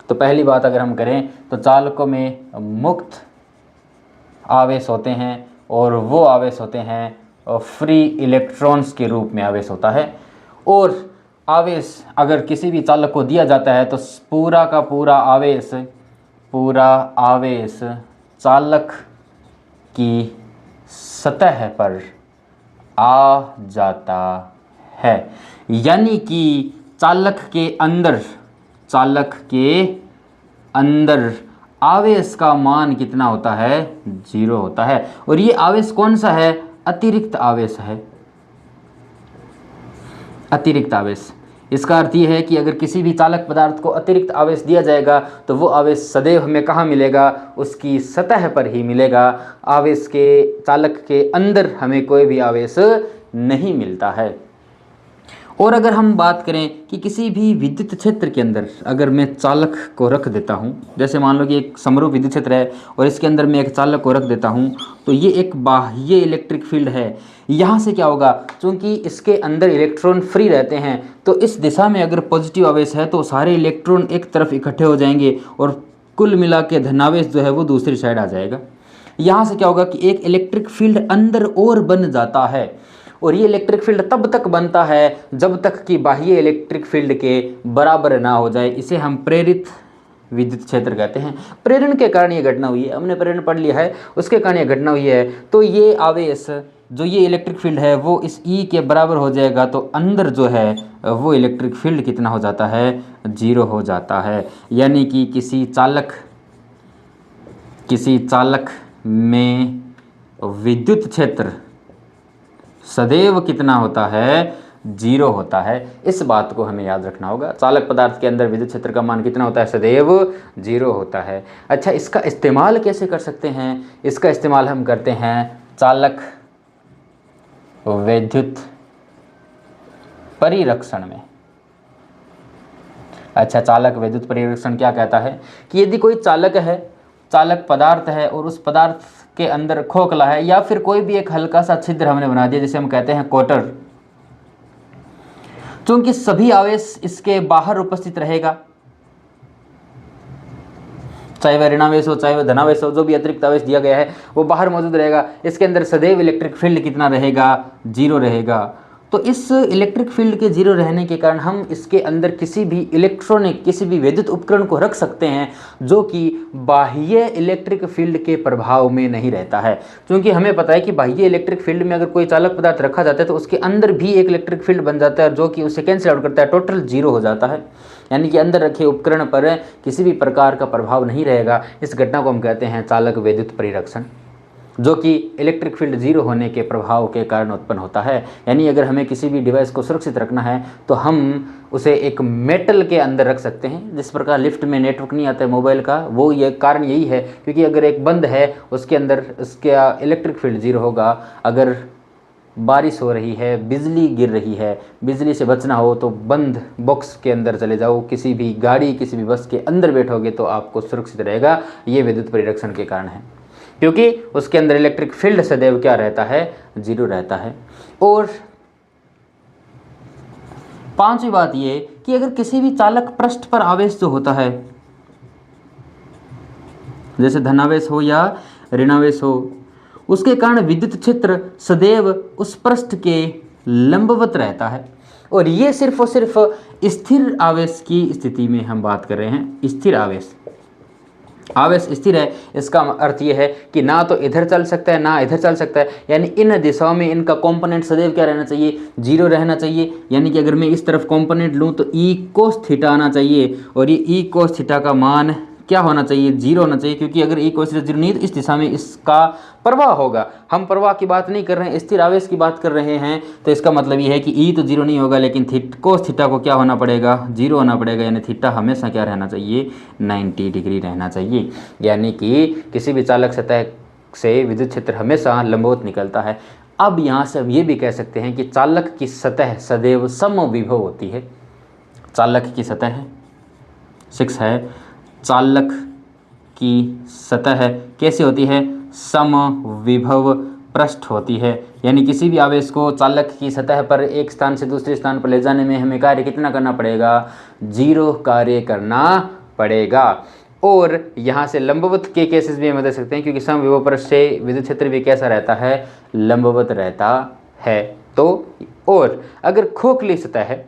तो पहली बात अगर हम करें तो चालकों में मुक्त आवेश होते हैं और वो आवेश होते हैं फ्री इलेक्ट्रॉन्स के रूप में आवेश होता है। और आवेश अगर किसी भी चालक को दिया जाता है तो पूरा का पूरा आवेश चालक की सतह पर आ जाता है। यानी कि चालक के अंदर आवेश का मान कितना होता है, 0 होता है। और ये आवेश कौन सा है, अतिरिक्त आवेश है, अतिरिक्त आवेश। इसका अर्थ ये है कि अगर किसी भी चालक पदार्थ को अतिरिक्त आवेश दिया जाएगा तो वो आवेश सदैव हमें कहाँ मिलेगा, उसकी सतह पर ही मिलेगा। आवेश के चालक के अंदर हमें कोई भी आवेश नहीं मिलता है। और अगर हम बात करें कि किसी भी विद्युत क्षेत्र के अंदर अगर मैं चालक को रख देता हूं, जैसे मान लो कि एक समरूप विद्युत क्षेत्र है और इसके अंदर मैं एक चालक को रख देता हूं, तो ये एक बाह्य इलेक्ट्रिक फील्ड है। यहाँ से क्या होगा, चूंकि इसके अंदर इलेक्ट्रॉन फ्री रहते हैं तो इस दिशा में अगर पॉजिटिव आवेश है तो सारे इलेक्ट्रॉन एक तरफ इकट्ठे हो जाएंगे और कुल मिला के धनावेश जो है वो दूसरी साइड आ जाएगा। यहाँ से क्या होगा कि एक इलेक्ट्रिक फील्ड अंदर और बन जाता है। और ये इलेक्ट्रिक फील्ड तब तक बनता है जब तक कि बाह्य इलेक्ट्रिक फील्ड के बराबर ना हो जाए। इसे हम प्रेरित विद्युत क्षेत्र कहते हैं। प्रेरण के कारण ये घटना हुई है, हमने प्रेरण पढ़ लिया है, उसके कारण ये घटना हुई है। तो ये आवेश जो ये इलेक्ट्रिक फील्ड है वो इस ई के बराबर हो जाएगा, तो अंदर जो है वो इलेक्ट्रिक फील्ड कितना हो जाता है, 0 हो जाता है। यानी कि किसी चालक में विद्युत क्षेत्र सदैव कितना होता है, 0 होता है। इस बात को हमें याद रखना होगा। चालक पदार्थ के अंदर विद्युत क्षेत्र का मान कितना होता है, सदैव 0 होता है। अच्छा, इसका इस्तेमाल कैसे कर सकते हैं, इसका इस्तेमाल हम करते हैं चालक विद्युत परिरक्षण में। अच्छा, चालक विद्युत परिरक्षण क्या कहता है कि यदि कोई चालक पदार्थ है और उस पदार्थ के अंदर खोखला है या फिर कोई भी एक हल्का सा छिद्र हमने बना दिया, जिसे हम कहते हैं कोटर, क्योंकि सभी आवेश इसके बाहर उपस्थित रहेगा, चाहे वह ऋणावेश हो चाहे वह धनावेश हो, जो भी अतिरिक्त आवेश दिया गया है वो बाहर मौजूद रहेगा। इसके अंदर सदैव इलेक्ट्रिक फील्ड कितना रहेगा, 0 रहेगा। तो इस इलेक्ट्रिक फील्ड के 0 रहने के कारण हम इसके अंदर किसी भी विद्युत उपकरण को रख सकते हैं जो कि बाह्य इलेक्ट्रिक फील्ड के प्रभाव में नहीं रहता है। क्योंकि हमें पता है कि बाह्य इलेक्ट्रिक फील्ड में अगर कोई चालक पदार्थ रखा जाता है तो उसके अंदर भी एक इलेक्ट्रिक फील्ड बन जाता है जो कि उसे कैंसिल आउट करता है, टोटल 0 हो जाता है। यानी कि अंदर रखे उपकरण पर किसी भी प्रकार का प्रभाव नहीं रहेगा। इस घटना को हम कहते हैं चालक विद्युत परिरक्षण, जो कि इलेक्ट्रिक फील्ड 0 होने के प्रभाव के कारण उत्पन्न होता है। यानी अगर हमें किसी भी डिवाइस को सुरक्षित रखना है तो हम उसे एक मेटल के अंदर रख सकते हैं। जिस प्रकार लिफ्ट में नेटवर्क नहीं आता है मोबाइल का, वो ये कारण यही है क्योंकि अगर एक बंद है उसके अंदर उसका इलेक्ट्रिक फील्ड 0 होगा। अगर बारिश हो रही है, बिजली गिर रही है, बिजली से बचना हो तो बंद बॉक्स के अंदर चले जाओ, किसी भी गाड़ी किसी भी बस के अंदर बैठोगे तो आपको सुरक्षित रहेगा। ये विद्युत परिरक्षण के कारण है, क्योंकि उसके अंदर इलेक्ट्रिक फील्ड सदैव क्या रहता है, 0 रहता है। और पांचवी बात ये कि अगर किसी भी चालक पृष्ठ पर आवेश जो होता है, जैसे धनावेश हो या ऋणावेश हो, उसके कारण विद्युत क्षेत्र सदैव उस पृष्ठ के लंबवत रहता है। और ये सिर्फ और सिर्फ स्थिर आवेश की स्थिति में हम बात कर रहे हैं। स्थिर आवेश स्थिर है, इसका अर्थ ये है कि ना तो इधर चल सकता है ना इधर चल सकता है। यानी इन दिशाओं में इनका कंपोनेंट सदैव क्या रहना चाहिए, 0 रहना चाहिए। यानी कि अगर मैं इस तरफ कंपोनेंट लूँ तो ई कोस थीटा आना चाहिए और ये ई कोस थीटा का मान क्या होना चाहिए, 0 होना चाहिए, क्योंकि अगर E = 0 नहीं तो इस दिशा में इसका प्रवाह होगा। हम प्रवाह की बात नहीं कर रहे हैं, स्थिर आवेश की बात कर रहे हैं। तो इसका मतलब ये है कि E तो 0 नहीं होगा, लेकिन cos थीटा को क्या होना पड़ेगा, 0 होना पड़ेगा। यानी थीटा हमेशा क्या रहना चाहिए, 90 डिग्री रहना चाहिए। यानी कि किसी भी चालक सतह से विद्युत क्षेत्र हमेशा लंबवत निकलता है। अब यहाँ से हम ये भी कह सकते हैं कि चालक की सतह सदैव समविभव होती है। चालक की सतह 6 है, चालक की सतह कैसे होती है, समविभव पृष्ठ होती है। यानी किसी भी आवेश को चालक की सतह पर एक स्थान से दूसरे स्थान पर ले जाने में हमें कार्य कितना करना पड़ेगा, 0 कार्य करना पड़ेगा। और यहाँ से लंबवत के केसेस भी हम दे सकते हैं, क्योंकि समविभव पृष्ठ से विद्युत क्षेत्र भी कैसा रहता है, लंबवत रहता है। तो और अगर खोखली सतह है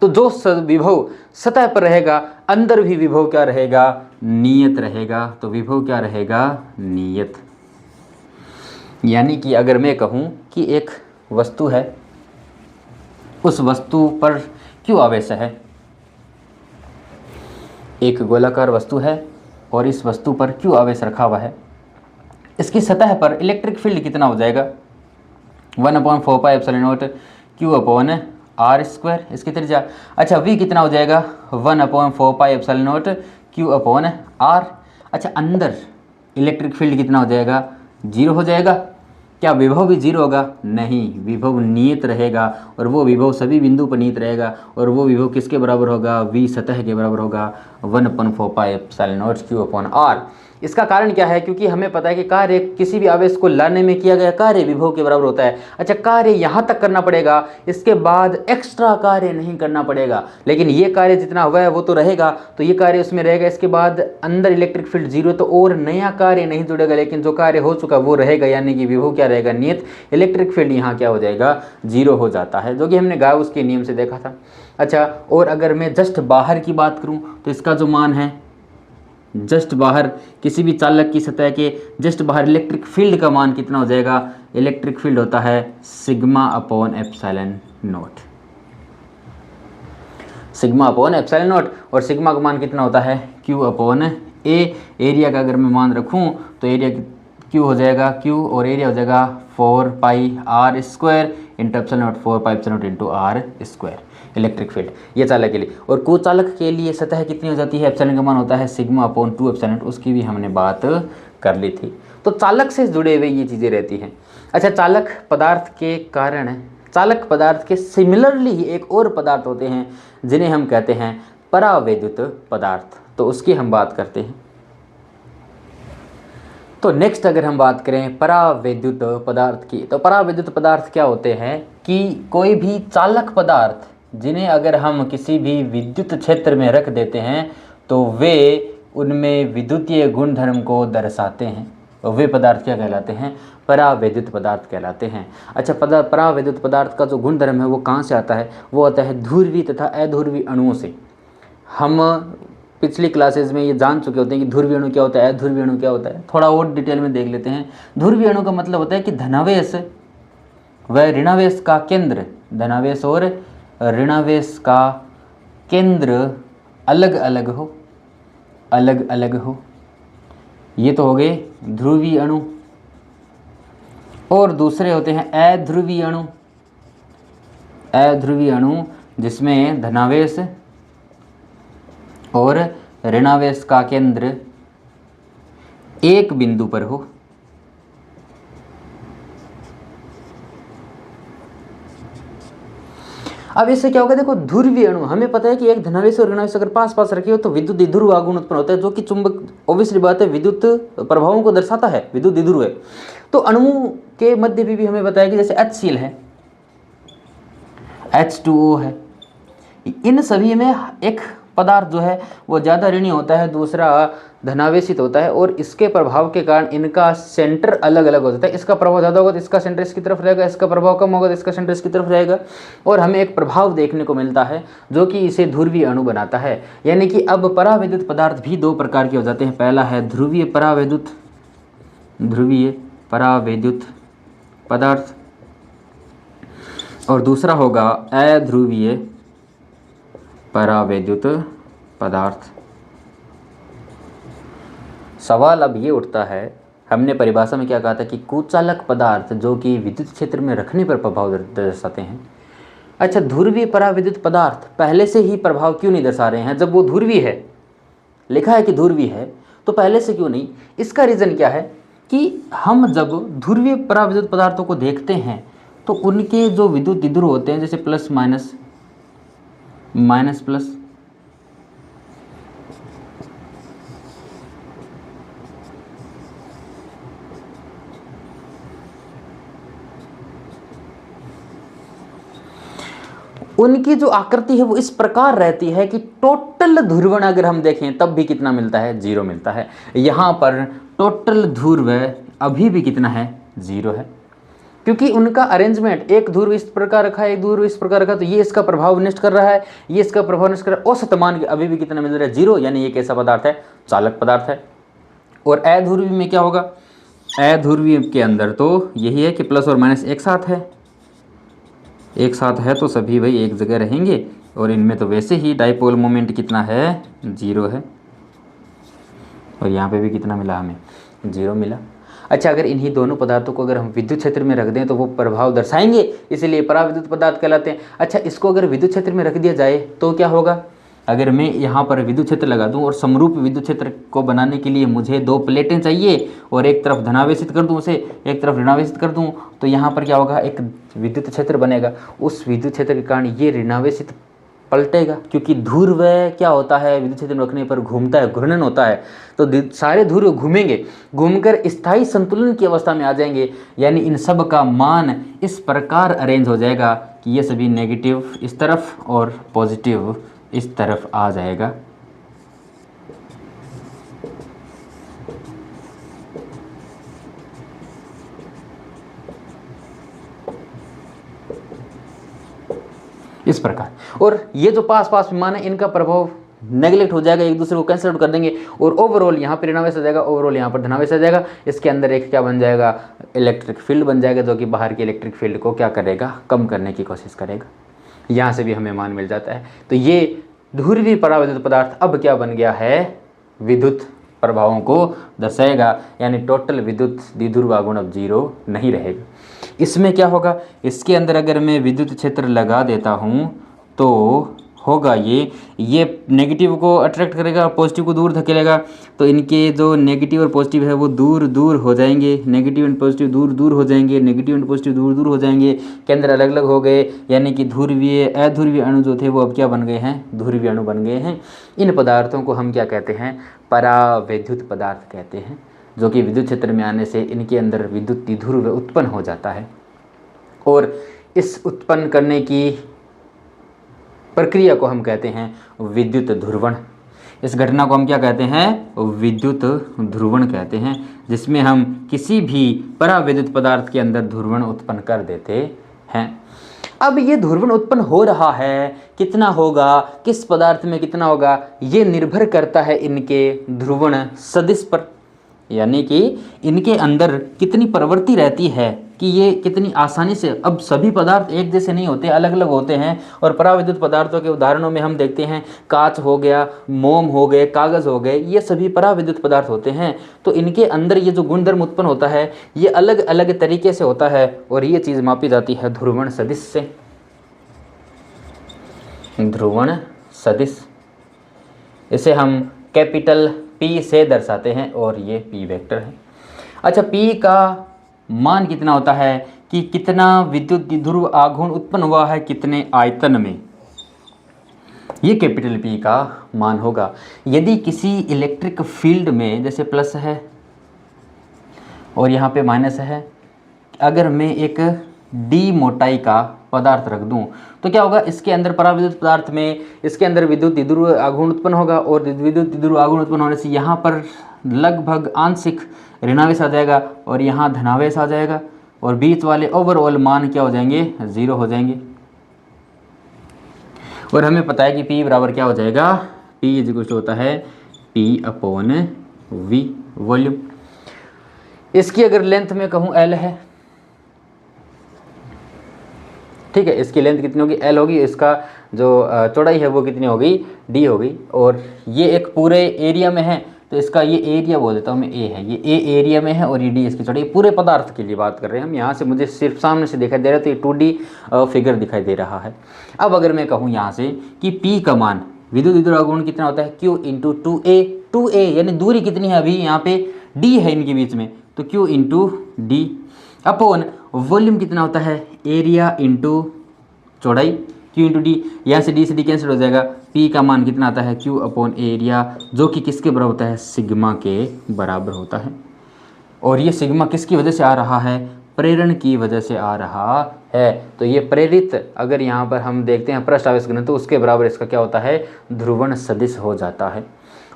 तो जो विभव सतह पर रहेगा अंदर भी विभव क्या रहेगा, नियत रहेगा। तो विभव क्या रहेगा, नियत। यानी कि अगर मैं कहूँ कि एक वस्तु है, उस वस्तु पर क्यों आवेश है, एक गोलाकार वस्तु है और इस वस्तु पर क्यों आवेश रखा हुआ है, इसकी सतह पर इलेक्ट्रिक फील्ड कितना हो जाएगा, 1/4πε0 Q/r², इसकी त्रिज्या। अच्छा V कितना हो जाएगा, 1/4πε0 Q/r। अच्छा अंदर इलेक्ट्रिक फील्ड कितना हो जाएगा, 0 हो जाएगा। क्या विभव भी 0 होगा, नहीं, विभव नियत रहेगा। और वो विभव सभी बिंदु पर नियत रहेगा। और वो विभव किसके बराबर होगा, V सतह के बराबर होगा, 1/4πε0 Q/r। इसका कारण क्या है, क्योंकि हमें पता है कि कार्य किसी भी आवेश को लाने में किया गया कार्य विभव के बराबर होता है। अच्छा कार्य यहाँ तक करना पड़ेगा, इसके बाद एक्स्ट्रा कार्य नहीं करना पड़ेगा। लेकिन ये कार्य जितना हुआ है वो तो रहेगा, तो ये कार्य उसमें रहेगा। इसके बाद अंदर इलेक्ट्रिक फील्ड 0, तो और नया कार्य नहीं जुड़ेगा, लेकिन जो कार्य हो चुका वो रहेगा। यानी कि विभव क्या रहेगा, नियत। इलेक्ट्रिक फील्ड यहाँ क्या हो जाएगा, 0 हो जाता है, जो कि हमने गाउस के नियम से देखा था। अच्छा और अगर मैं जस्ट बाहर की बात करूँ तो इसका जो मान है, जस्ट बाहर किसी भी चालक की सतह के जस्ट बाहर इलेक्ट्रिक फील्ड का मान कितना हो जाएगा, इलेक्ट्रिक फील्ड होता है σ/ε0। σ/ε0 और सिग्मा का मान कितना होता है, Q/A। एरिया का अगर मैं मान रखूं तो एरिया Q हो जाएगा, Q और एरिया हो जाएगा 4πr² × ε0, 4πε0 × r²। इलेक्ट्रिक फील्ड ये चालक के लिए। और कुचालक के लिए सतह कितनी हो जाती है, एप्सिलॉन का मान होता है σ/2ε, उसकी भी हमने बात कर ली थी। तो चालक से जुड़े हुए ये चीज़ें रहती हैं। अच्छा चालक पदार्थ के कारण, चालक पदार्थ के सिमिलरली ही एक और पदार्थ होते हैं जिन्हें हम कहते हैं परावैद्युत पदार्थ। तो उसकी हम बात करते हैं। तो नेक्स्ट अगर हम बात करें परावैद्युत पदार्थ की, तो परावैद्युत पदार्थ क्या होते हैं कि कोई भी चालक पदार्थ जिन्हें अगर हम किसी भी विद्युत क्षेत्र में रख देते हैं तो वे उनमें विद्युतीय गुणधर्म को दर्शाते हैं। और वे पदार्थ क्या कहलाते हैं, परावैद्युत पदार्थ कहलाते हैं। अच्छा परावैद्युत पदार्थ का जो गुणधर्म है वो कहाँ से आता है, वो आता है ध्रुवीय तथा अध्रुवीय अणुओं से। हम पिछली क्लासेज में ये जान चुके होते हैं कि ध्रुवीय अणु क्या होता है, अध्रुवीय अणु क्या होता है। थोड़ा और डिटेल में देख लेते हैं। ध्रुवीय अणु का मतलब होता है कि धनावेश व ऋणावेश का केंद्र, धनावेश और ऋणावेश का केंद्र अलग अलग हो, अलग अलग हो। ये तो हो गए ध्रुवीय अणु। और दूसरे होते हैं अध्रुवीय अणु। अध्रुवीय अणु जिसमें धनावेश और ऋणावेश का केंद्र एक बिंदु पर हो। अब इससे क्या होगा, देखो ध्रुवीय अणु हमें पता है कि एक धनावेश और ऋणावेश अगर पास पास रखे हो तो विद्युत द्विध्रुव आघूर्ण उत्पन्न होता है, जो कि चुंबक ऑब्वियसली बात है विद्युत प्रभावों को दर्शाता है, विद्युत द्विध्रुव है। तो अणुओं के मध्य भी हमें बताया कि जैसे HCl है, H2O है, इन सभी में एक पदार्थ जो है वो ज़्यादा ऋणी होता है, दूसरा धनावेशित होता है। और इसके प्रभाव के कारण इनका सेंटर अलग अलग हो जाता है। इसका प्रभाव ज़्यादा होगा तो इसका सेंटर इसकी तरफ रहेगा, इसका प्रभाव कम होगा तो इसका सेंटर इसकी तरफ रहेगा। और हमें एक प्रभाव देखने को मिलता है जो कि इसे ध्रुवीय अणु बनाता है। यानी कि अब परावैद्युत पदार्थ भी दो प्रकार के हो जाते हैं। पहला है ध्रुवीय परावैद्युत, ध्रुवीय परावैद्युत पदार्थ, और दूसरा होगा अध्रुवीय परावैद्युत पदार्थ। सवाल अब ये उठता है, हमने परिभाषा में क्या कहा था कि कुचालक पदार्थ जो कि विद्युत क्षेत्र में रखने पर प्रभाव दर्शाते हैं। अच्छा, ध्रुवीय पराविद्युत पदार्थ पहले से ही प्रभाव क्यों नहीं दर्शा रहे हैं? जब वो ध्रुवीय है, लिखा है कि ध्रुवीय है, तो पहले से क्यों नहीं? इसका रीज़न क्या है कि हम जब ध्रुवीय पराविद्युत पदार्थों को देखते हैं तो उनके जो विद्युत द्विध्रुव होते हैं, जैसे प्लस माइनस, माइनस प्लस, उनकी जो आकृति है वो इस प्रकार रहती है कि टोटल ध्रुवण अगर हम देखें तब भी कितना मिलता है? 0 मिलता है। यहाँ पर टोटल ध्रुव अभी भी कितना है? 0 है, क्योंकि उनका अरेंजमेंट, एक ध्रुव इस प्रकार रखा है, एक ध्रुव इस प्रकार रखा, तो ये इसका प्रभाव नष्ट कर रहा है, ये इसका प्रभाव नष्ट कर रहा है। औसत मान अभी भी कितना मिल रहा है? 0। यानी ये कैसा पदार्थ है? चालक पदार्थ है। और अध्रुवीय में क्या होगा? अध्रुवीय के अंदर तो यही है कि प्लस और माइनस एक साथ है, एक साथ है, तो सभी भाई एक जगह रहेंगे। और इनमें तो वैसे ही डाइपोल मोमेंट कितना है? 0 है। और यहाँ पे भी कितना मिला हमें? 0 मिला। अच्छा, अगर इन्हीं दोनों पदार्थों को अगर हम विद्युत क्षेत्र में रख दें तो वो प्रभाव दर्शाएंगे, इसलिए पराविद्युत पदार्थ कहलाते हैं। अच्छा, इसको अगर विद्युत क्षेत्र में रख दिया जाए तो क्या होगा? अगर मैं यहाँ पर विद्युत क्षेत्र लगा दूँ और समरूप विद्युत क्षेत्र को बनाने के लिए मुझे 2 प्लेटें चाहिए और एक तरफ धनावेशित कर दूँ उसे, एक तरफ ऋणावेशित कर दूँ, तो यहाँ पर क्या होगा? एक विद्युत क्षेत्र बनेगा। उस विद्युत क्षेत्र के कारण ये ऋणावेशित पलटेगा, क्योंकि ध्रुव क्या होता है? विद्युत क्षेत्र में रखने पर घूमता है, घूर्णन होता है, तो सारे ध्रुव घूमेंगे, घूमकर स्थायी संतुलन की अवस्था में आ जाएंगे। यानी इन सब का मान इस प्रकार अरेंज हो जाएगा कि ये सभी नेगेटिव इस तरफ और पॉजिटिव इस तरफ आ जाएगा। इस प्रकार, और ये जो पास पास विमान है इनका प्रभाव नेगलेक्ट हो जाएगा, एक दूसरे को कैंसिल आउट कर देंगे, और ओवरऑल यहाँ पर ऋणावेश आ जाएगा, ओवरऑल यहाँ पर धनावेश आ जाएगा। इसके अंदर एक क्या बन जाएगा? इलेक्ट्रिक फील्ड बन जाएगा, जो कि बाहर के इलेक्ट्रिक फील्ड को क्या करेगा? कम करने की कोशिश करेगा। यहाँ से भी हमें मान मिल जाता है। तो ये ध्रुवीय पराविद्युत पदार्थ अब क्या बन गया है? विद्युत प्रभावों को दर्शाएगा, यानी टोटल विद्युत द्विध्रुव आघूर्ण अब 0 नहीं रहेगा। इसमें क्या होगा? इसके अंदर अगर मैं विद्युत क्षेत्र लगा देता हूँ तो होगा ये नेगेटिव को अट्रैक्ट करेगा, पॉजिटिव को दूर धकेलेगा, तो इनके जो नेगेटिव और पॉजिटिव है वो दूर दूर हो जाएंगे, नेगेटिव एंड पॉजिटिव दूर दूर हो जाएंगे, नेगेटिव एंड पॉजिटिव दूर दूर हो जाएंगे, केंद्र अलग अलग हो गए। यानी कि ध्रुवीय अध्रुवीय अणु जो थे वो अब क्या बन गए हैं? ध्रुवीय अणु बन गए हैं। इन पदार्थों को हम क्या कहते हैं? परावैद्युत पदार्थ कहते हैं, जो कि विद्युत क्षेत्र में आने से इनके अंदर विद्युत द्विध्रुव उत्पन्न हो जाता है। और इस उत्पन्न करने की प्रक्रिया को हम कहते हैं विद्युत ध्रुवण। इस घटना को हम क्या कहते हैं? विद्युत ध्रुवण कहते हैं, जिसमें हम किसी भी परावैद्युत पदार्थ के अंदर ध्रुवण उत्पन्न कर देते हैं। अब ये ध्रुवण उत्पन्न हो रहा है, कितना होगा, किस पदार्थ में कितना होगा, ये निर्भर करता है इनके ध्रुवण सदिश पर, यानी कि इनके अंदर कितनी प्रवृत्ति रहती है कि ये कितनी आसानी से, अब सभी पदार्थ एक जैसे नहीं होते, अलग अलग होते हैं। और पराविद्युत पदार्थों के उदाहरणों में हम देखते हैं कांच हो गया, मोम हो गए, कागज़ हो गए, ये सभी पराविद्युत पदार्थ होते हैं। तो इनके अंदर ये जो गुणधर्म उत्पन्न होता है ये अलग अलग तरीके से होता है, और ये चीज़ मापी जाती है ध्रुवण सदिश से। ध्रुवण सदिश, इसे हम कैपिटल P से दर्शाते हैं, और ये P वेक्टर है। अच्छा, P का मान कितना होता है कि कितना विद्युत द्विध्रुव आघूर्ण उत्पन्न हुआ है कितने आयतन में, ये कैपिटल P का मान होगा। यदि किसी इलेक्ट्रिक फील्ड में जैसे प्लस है और यहाँ पे माइनस है, अगर मैं एक D मोटाई का पदार्थ रख दूं तो क्या होगा? इसके अंदर पराविद्युत पदार्थ में इसके अंदर विद्युत द्विध्रुव आघूर्ण उत्पन्न होगा, और विद्युत द्विध्रुव आघूर्ण उत्पन्न होने से यहाँ पर लगभग आंशिक ऋणावेश आ जाएगा और यहाँ धनावेश आ जाएगा, और बीच वाले ओवरऑल मान क्या हो जाएंगे? 0 हो जाएंगे। और हमें पता है कि P बराबर क्या हो जाएगा? P इज इक्वल टू होता है P/V वॉल्यूम। इसकी अगर लेंथ में कहूँ L है, ठीक है, इसकी लेंथ कितनी होगी? L होगी। इसका जो चौड़ाई है वो कितनी होगी? D होगी। और ये एक पूरे एरिया में है, तो इसका ये एरिया बोल देता हूँ मैं, ए है, ये ए एरिया में है और ये डी इसकी चौड़ाई। पूरे पदार्थ के लिए बात कर रहे हैं हम। यहाँ से मुझे सिर्फ सामने से दिखाई दे रहा है तो ये 2D फिगर दिखाई दे रहा है। अब अगर मैं कहूँ यहाँ से कि P का मान विद्युत विद्युत आघूर्ण कितना होता है, Q इंटू 2A यानी दूरी कितनी है, अभी यहाँ पे D है इनके बीच में, तो Q into D upon volume कितना होता है, एरिया इंटू चौड़ाई, Q इंटू डी। यहाँ से D से D कैंसिल हो जाएगा, P का मान कितना आता है, Q अपॉन एरिया, जो कि किसके बराबर होता है, सिग्मा के बराबर होता है। और ये सिग्मा किसकी वजह से आ रहा है, प्रेरण की वजह से आ रहा है। तो ये प्रेरित, अगर यहाँ पर हम देखते हैं पृष्ठ आवेश घनत्व, तो उसके बराबर इसका क्या होता है, ध्रुवण सदिश हो जाता है।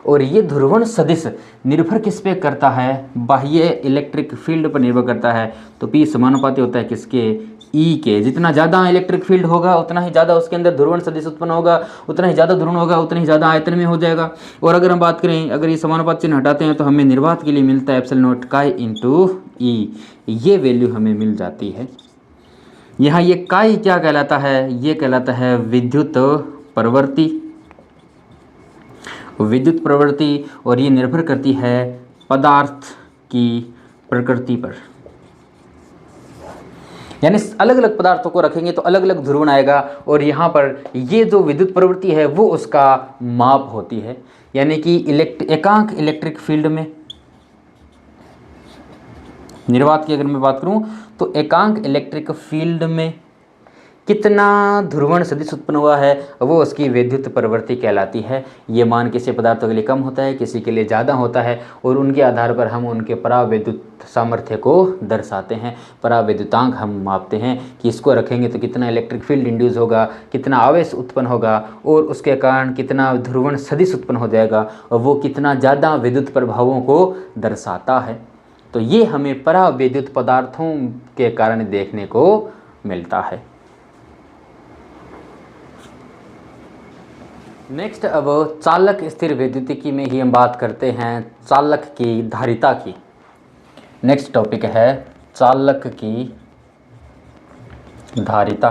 और ये ध्रुवण सदिश निर्भर किस पे करता है, बाह्य इलेक्ट्रिक फील्ड पर निर्भर करता है। तो P समानुपाती होता है किसके, E के। जितना ज़्यादा इलेक्ट्रिक फील्ड होगा उतना ही ज़्यादा उसके अंदर ध्रुवण सदिश उत्पन्न होगा, उतना ही ज़्यादा ध्रुवण होगा, उतना ही ज़्यादा आयतन में हो जाएगा। और अगर हम बात करें, अगर ये समानुपात चिन्ह हटाते हैं तो हमें निर्वात के लिए मिलता है एप्सिलॉन नॉट काई इंटू ई, ये वैल्यू हमें मिल जाती है। यहाँ ये काई क्या कहलाता है, ये कहलाता है विद्युत प्रवृत्ति, विद्युत प्रवृत्ति, और ये निर्भर करती है पदार्थ की प्रकृति पर। यानी अलग अलग पदार्थों को रखेंगे तो अलग अलग ध्रुवण आएगा, और यहाँ पर ये जो विद्युत प्रवृत्ति है वो उसका माप होती है। यानी कि एकांक इलेक्ट्रिक फील्ड में, निर्वात की अगर मैं बात करूँ तो एकांक इलेक्ट्रिक फील्ड में कितना ध्रुवण सदिश उत्पन्न हुआ है वो उसकी विद्युत प्रवृत्ति कहलाती है। ये मान किसी पदार्थों के लिए कम होता है, किसी के लिए ज़्यादा होता है, और उनके आधार पर हम उनके पराविद्युत सामर्थ्य को दर्शाते हैं। पराविद्युतांक हम मापते हैं कि इसको रखेंगे तो कितना इलेक्ट्रिक फील्ड इंड्यूस होगा, कितना आवेश उत्पन्न होगा, और उसके कारण कितना ध्रुवण सदिश उत्पन्न हो जाएगा, और वो कितना ज़्यादा विद्युत प्रभावों को दर्शाता है। तो ये हमें पराविद्युत पदार्थों के कारण देखने को मिलता है। नेक्स्ट, अब चालक स्थिर विद्युतिकी में ही हम बात करते हैं चालक की धारिता की। नेक्स्ट टॉपिक है चालक की धारिता।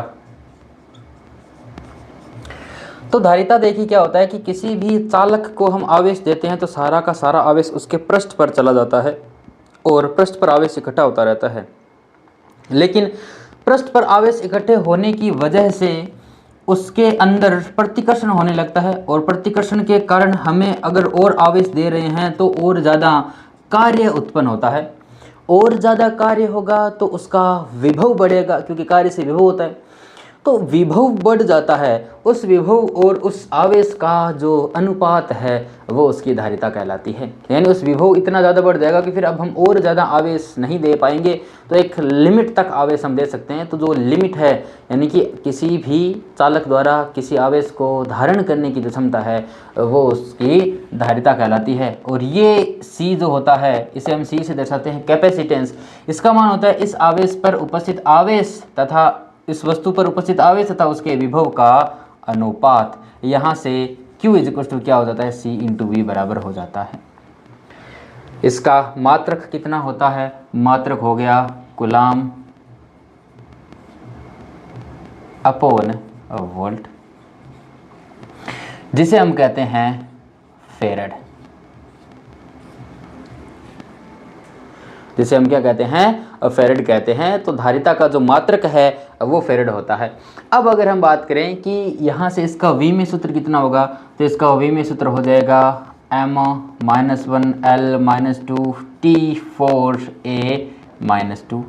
तो धारिता देखिए क्या होता है कि किसी भी चालक को हम आवेश देते हैं तो सारा का सारा आवेश उसके पृष्ठ पर चला जाता है और पृष्ठ पर आवेश इकट्ठा होता रहता है। लेकिन पृष्ठ पर आवेश इकट्ठे होने की वजह से उसके अंदर प्रतिकर्षण होने लगता है, और प्रतिकर्षण के कारण हमें अगर और आवेश दे रहे हैं तो और ज़्यादा कार्य उत्पन्न होता है। और ज़्यादा कार्य होगा तो उसका विभव बढ़ेगा, क्योंकि कार्य से विभव होता है, तो विभव बढ़ जाता है। उस विभव और उस आवेश का जो अनुपात है वो उसकी धारिता कहलाती है। यानी उस विभव इतना ज़्यादा बढ़ जाएगा कि फिर अब हम और ज़्यादा आवेश नहीं दे पाएंगे, तो एक लिमिट तक आवेश हम दे सकते हैं। तो जो लिमिट है, यानी कि किसी भी चालक द्वारा किसी आवेश को धारण करने की जो क्षमता है वो उसकी धारिता कहलाती है। और ये C जो होता है, इसे हम C से दर्शाते हैं कैपेसिटेंस। इसका मान होता है इस आवेश पर उपस्थित आवेश तथा इस वस्तु पर उपस्थित आवेश तथा उसके विभव का अनुपात। यहाँ से Q इक्वल टू क्या हो जाता है, C इंटू V बराबर हो जाता है। इसका मात्रक कितना होता है, मात्रक हो गया कूलाम अपॉन वोल्ट, जिसे हम कहते हैं फेरेड, जिसे हम क्या कहते हैं, फेरेड कहते हैं। तो धारिता का जो मात्रक है वो फेरेड होता है। अब अगर हम बात करें कि यहाँ से इसका V में सूत्र कितना होगा, तो इसका V में सूत्र हो जाएगा m-1l-2 T4a-2,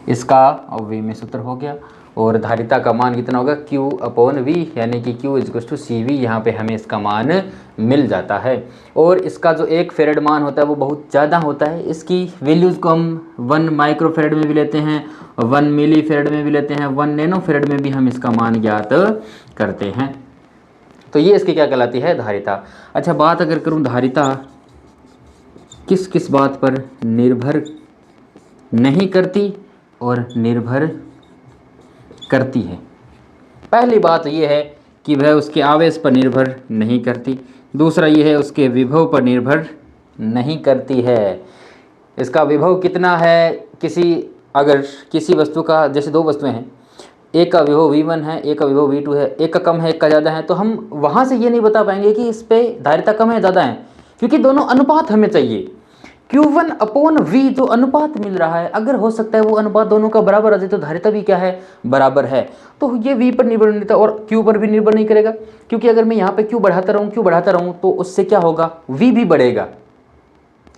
इसका V में सूत्र हो गया। और धारिता का मान कितना होगा, Q अपॉन V, यानी कि Q इक्वल टू CV। यहाँ पे हमें इसका मान मिल जाता है। और इसका जो एक फेरेड मान होता है वो बहुत ज़्यादा होता है। इसकी वैल्यूज़ को हम 1 माइक्रो फेरेड में भी लेते हैं, 1 मिली फेरेड में भी लेते हैं, 1 नैनो फेरेड में भी हम इसका मान ज्ञात करते हैं। तो ये इसकी क्या कहलाती है, धारिता। अच्छा, बात अगर करूँ धारिता किस किस बात पर निर्भर नहीं करती और निर्भर करती है। पहली बात यह है कि वह उसके आवेश पर निर्भर नहीं करती। दूसरा यह है उसके विभव पर निर्भर नहीं करती है। इसका विभव कितना है, अगर किसी वस्तु का, जैसे दो वस्तुएं हैं, एक का विभव V1 है, एक का विभव V2 है, एक का कम है, एक का ज़्यादा है, तो हम वहाँ से ये नहीं बता पाएंगे कि इस पर धारिता कम है ज़्यादा है, क्योंकि दोनों अनुपात हमें चाहिए। Q1/V जो अनुपात मिल रहा है, अगर हो सकता है वो अनुपात दोनों का बराबर आ जाए तो धारिता भी क्या है, बराबर है। तो ये V पर निर्भर नहीं करता और Q पर भी निर्भर नहीं करेगा, क्योंकि अगर मैं यहाँ पे Q बढ़ाता रहूँ तो उससे क्या होगा, V भी बढ़ेगा।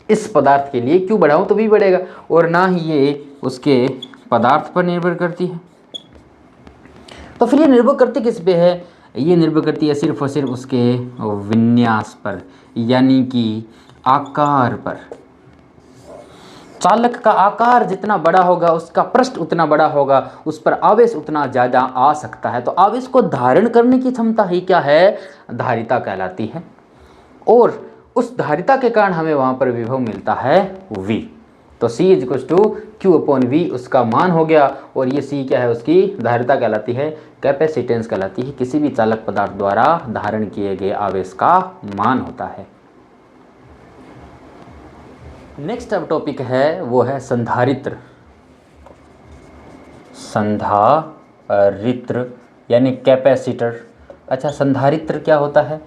इस पदार्थ के लिए Q बढ़ाऊँ तो V बढ़ेगा, और ना ही ये उसके पदार्थ पर निर्भर करती है। तो फिर ये निर्भर करती किस पे है, ये निर्भर करती है सिर्फ और सिर्फ उसके विन्यास पर, यानी कि आकार पर। चालक का आकार जितना बड़ा होगा, उसका पृष्ठ उतना बड़ा होगा, उस पर आवेश उतना ज़्यादा आ सकता है। तो आवेश को धारण करने की क्षमता ही क्या है, धारिता कहलाती है। और उस धारिता के कारण हमें वहाँ पर विभव मिलता है V। तो C = Q/V उसका मान हो गया, और ये C क्या है, उसकी धारिता कहलाती है, कैपेसिटेंस कहलाती है, किसी भी चालक पदार्थ द्वारा धारण किए गए आवेश का मान होता है। नेक्स्ट अब टॉपिक है वो है संधारित्र। संधारित्र यानी कैपेसिटर। अच्छा, संधारित्र क्या होता है,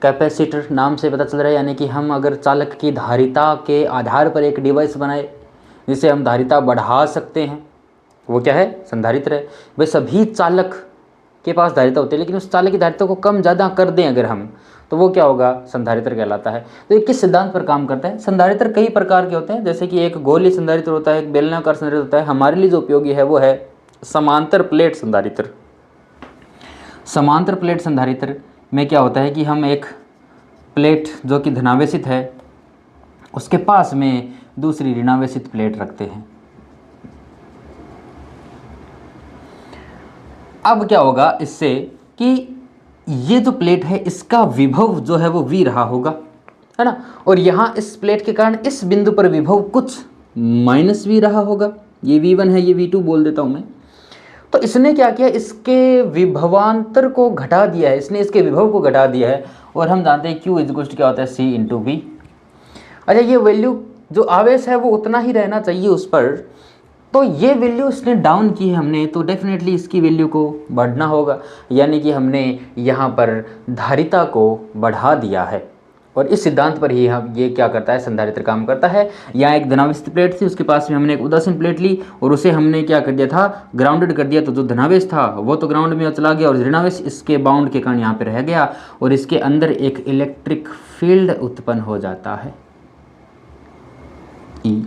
कैपेसिटर नाम से पता चल रहा है, यानी कि हम अगर चालक की धारिता के आधार पर एक डिवाइस बनाए जिसे हम धारिता बढ़ा सकते हैं, वो क्या है, संधारित्र है। वे सभी चालक के पास धारिता होती है, लेकिन उस चालक की धारिता को कम ज़्यादा कर दें अगर हम, तो वो क्या होगा, संधारित्र कहलाता है। तो ये किस सिद्धांत पर काम करता है, संधारित्र कई प्रकार के होते हैं, जैसे कि एक गोलीय संधारित्र होता है, एक बेलनाकार संधारित्र होता है। हमारे लिए जो उपयोगी है वो है समांतर प्लेट संधारित्र। समांतर प्लेट संधारित्र में क्या होता है कि हम एक प्लेट जो कि धनावेशित है, उसके पास में दूसरी ऋणावेशित प्लेट रखते हैं। अब क्या होगा इससे कि ये जो प्लेट है इसका विभव जो है वो V रहा होगा, है ना, और यहाँ इस प्लेट के कारण इस बिंदु पर विभव कुछ -V रहा होगा। ये V1 है, ये V2 बोल देता हूँ मैं। तो इसने क्या किया, इसके विभवांतर को घटा दिया है, इसने इसके विभव को घटा दिया है, और हम जानते हैं Q क्या होता है, C/V। अच्छा, ये वैल्यू जो आवेश है वो उतना ही रहना चाहिए उस पर, तो ये वैल्यू इसने डाउन की है हमने, तो डेफिनेटली इसकी वैल्यू को बढ़ना होगा, यानी कि हमने यहाँ पर धारिता को बढ़ा दिया है। और इस सिद्धांत पर ही हम ये क्या करता है, संधारित्र काम करता है। यहाँ एक धनावेशित प्लेट थी, उसके पास में हमने एक उदासीन प्लेट ली और उसे हमने क्या कर दिया था, ग्राउंडेड कर दिया। तो जो धनावेश था वो तो ग्राउंड में चला गया, और ऋणावेश इसके बाउंड के कारण यहाँ पे रह गया, और इसके अंदर एक इलेक्ट्रिक फील्ड उत्पन्न हो जाता है, E।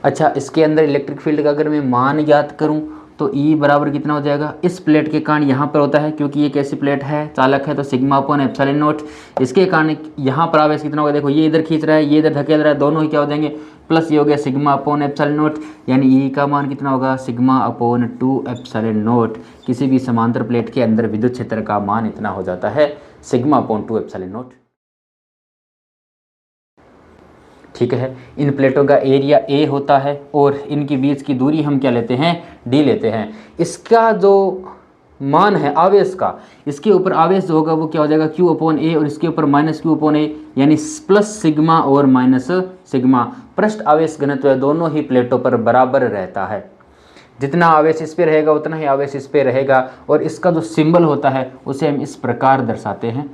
अच्छा, इसके अंदर इलेक्ट्रिक फील्ड का अगर मैं मान ज्ञात करूं तो E बराबर कितना हो जाएगा, इस प्लेट के कारण यहाँ पर होता है, क्योंकि ये कैसी प्लेट है, चालक है, तो σ/ε0। इसके कारण यहाँ पर आवेश कितना होगा, देखो ये इधर खींच रहा है, ये इधर धकेल रहा है, दोनों ही क्या हो जाएंगे, प्लस ये हो गया σ/ε0, यानी E का मान कितना होगा, σ/2ε0। किसी भी समांतर प्लेट के अंदर विद्युत क्षेत्र का मान इतना हो जाता है, σ/2ε0। ठीक है, इन प्लेटों का एरिया A होता है, और इनके बीच की दूरी हम क्या लेते हैं, D लेते हैं। इसका जो मान है आवेश का, इसके ऊपर आवेश जो होगा वो क्या हो जाएगा, Q/A, और इसके ऊपर -Q/A, यानी प्लस सिग्मा और माइनस सिग्मा। पृष्ठ आवेश घनत्व दोनों ही प्लेटों पर बराबर रहता है, जितना आवेश इस पे रहेगा उतना ही आवेश इस पे रहेगा। और इसका जो सिंबल होता है उसे हम इस प्रकार दर्शाते हैं,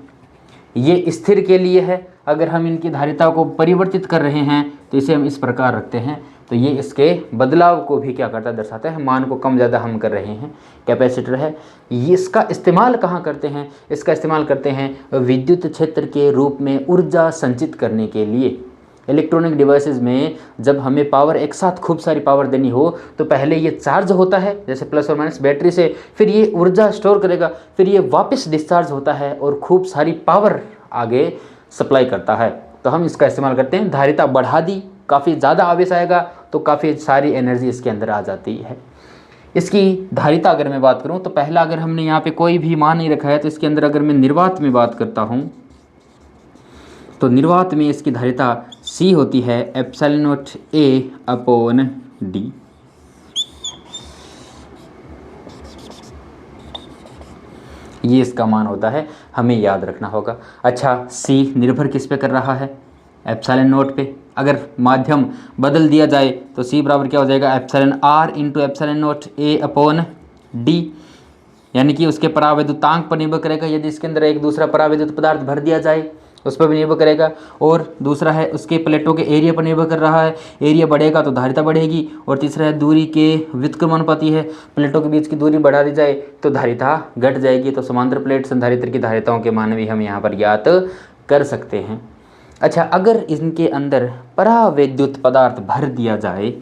ये स्थिर के लिए है। अगर हम इनकी धारिता को परिवर्तित कर रहे हैं तो इसे हम इस प्रकार रखते हैं, तो ये इसके बदलाव को भी क्या करता है, दर्शाता है, मान को कम ज़्यादा हम कर रहे हैं। कैपेसिटर है, ये इसका इस्तेमाल कहाँ करते हैं, इसका इस्तेमाल करते हैं विद्युत क्षेत्र के रूप में ऊर्जा संचित करने के लिए। इलेक्ट्रॉनिक डिवाइसेस में जब हमें पावर एक साथ खूब सारी पावर देनी हो तो पहले ये चार्ज होता है, जैसे प्लस और माइनस बैटरी से, फिर ये ऊर्जा स्टोर करेगा, फिर ये वापस डिस्चार्ज होता है और खूब सारी पावर आगे सप्लाई करता है। तो हम इसका इस्तेमाल करते हैं। धारिता बढ़ा दी, काफ़ी ज़्यादा आवेश आएगा तो काफ़ी सारी एनर्जी इसके अंदर आ जाती है। इसकी धारिता अगर मैं बात करूं तो पहला, अगर हमने यहाँ पे कोई भी मान नहीं रखा है, तो इसके अंदर अगर मैं निर्वात में बात करता हूं तो निर्वात में इसकी धारिता C होती है ε0A/D। ये इसका मान होता है, हमें याद रखना होगा। अच्छा, C निर्भर किस पे कर रहा है, ε0 पे। अगर माध्यम बदल दिया जाए तो C बराबर क्या हो जाएगा, εr × ε0A/D, यानी कि उसके परावैद्युतांक पर निर्भर करेगा। यदि इसके अंदर एक दूसरा परावैद्युत पदार्थ भर दिया जाए उस पर भी निर्भर करेगा। और दूसरा है उसके प्लेटों के एरिया पर निर्भर कर रहा है, एरिया बढ़ेगा तो धारिता बढ़ेगी। और तीसरा है दूरी के व्युत्क्रमानुपाती है, प्लेटों के बीच की दूरी बढ़ा दी जाए तो धारिता घट जाएगी। तो समांतर प्लेट संधारित्र की धारिताओं के मान भी हम यहाँ पर ज्ञात कर सकते हैं। अच्छा, अगर इनके अंदर परावैद्युत पदार्थ भर दिया जाए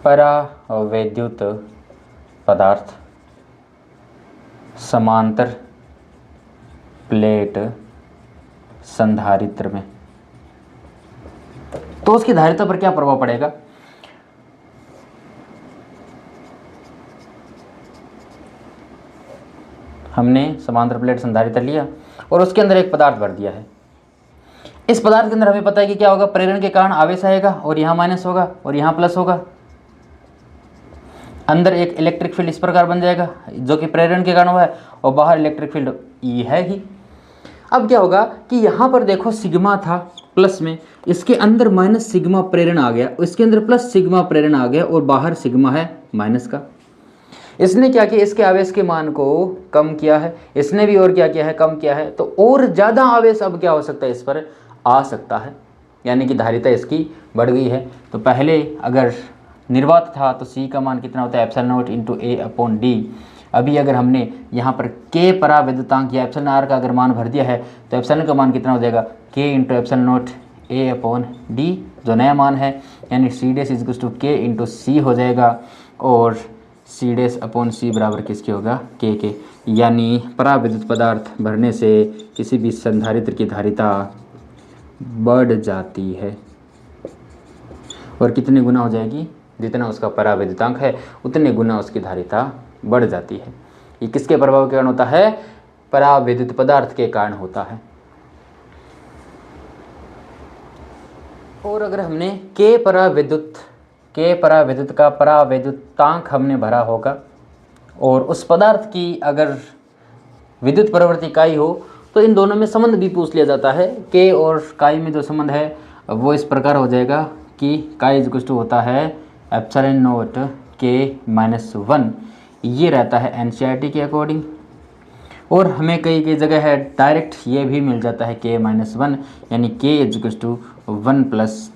परावैद्युत पदार्थ समांतर प्लेट संधारित्र में, तो उसकी धारिता पर क्या प्रभाव पड़ेगा? हमने समांतर प्लेट संधारित्र लिया और उसके अंदर एक पदार्थ भर दिया है। इस पदार्थ के अंदर हमें पता है कि क्या होगा, प्रेरण के कारण आवेश आएगा और यहाँ माइनस होगा और यहाँ प्लस होगा। अंदर एक इलेक्ट्रिक फील्ड इस प्रकार बन जाएगा जो कि प्रेरण के कारण हुआ है, और बाहर इलेक्ट्रिक फील्ड ई है ही। अब क्या होगा कि यहाँ पर देखो सिग्मा था प्लस में, इसके अंदर माइनस सिग्मा प्रेरण आ गया, इसके अंदर प्लस सिग्मा प्रेरण आ गया और बाहर सिग्मा है माइनस का। इसने क्या किया, इसके आवेश के मान को कम किया है, इसने भी और क्या किया है, कम किया है। तो और ज़्यादा आवेश अब क्या हो सकता है, इस पर आ सकता है, यानी कि धारिता इसकी बढ़ गई है। तो पहले अगर निर्वात था तो C का मान कितना होता है, एप्सिलॉन नॉट इंटू A/D। अभी अगर हमने यहाँ पर K परावैद्युतांक या एप्सिलॉन R का अगर मान भर दिया है तो एप्सिलॉन का मान कितना हो जाएगा, K into epsilon not A/D जो नया मान है, यानी C dash is equals to K into C हो जाएगा। और C डैश अपॉन C बराबर किसके होगा, K के। यानी परावैद्युत पदार्थ भरने से किसी भी संधारित्र की धारिता बढ़ जाती है, और कितने गुना हो जाएगी, जितना उसका परावैद्युतांक है उतने गुना उसकी धारिता बढ़ जाती है। ये किसके प्रभाव के कारण होता है, परावैद्युत पदार्थ के कारण होता है। और अगर हमने K परावैद्युत का परावैद्युतांक हमने भरा होगा और उस पदार्थ की अगर विद्युत परिवर्ती इकाई हो तो इन दोनों में संबंध भी पूछ लिया जाता है। K और काई में जो संबंध है वो इस प्रकार हो जाएगा कि काई इक्वल टू होता है एप्सिलॉन नॉट K-1, ये रहता है NCERT के अकॉर्डिंग। और हमें कई जगह है डायरेक्ट ये भी मिल जाता है K-1, यानी K इक्वल टू 1 प्लस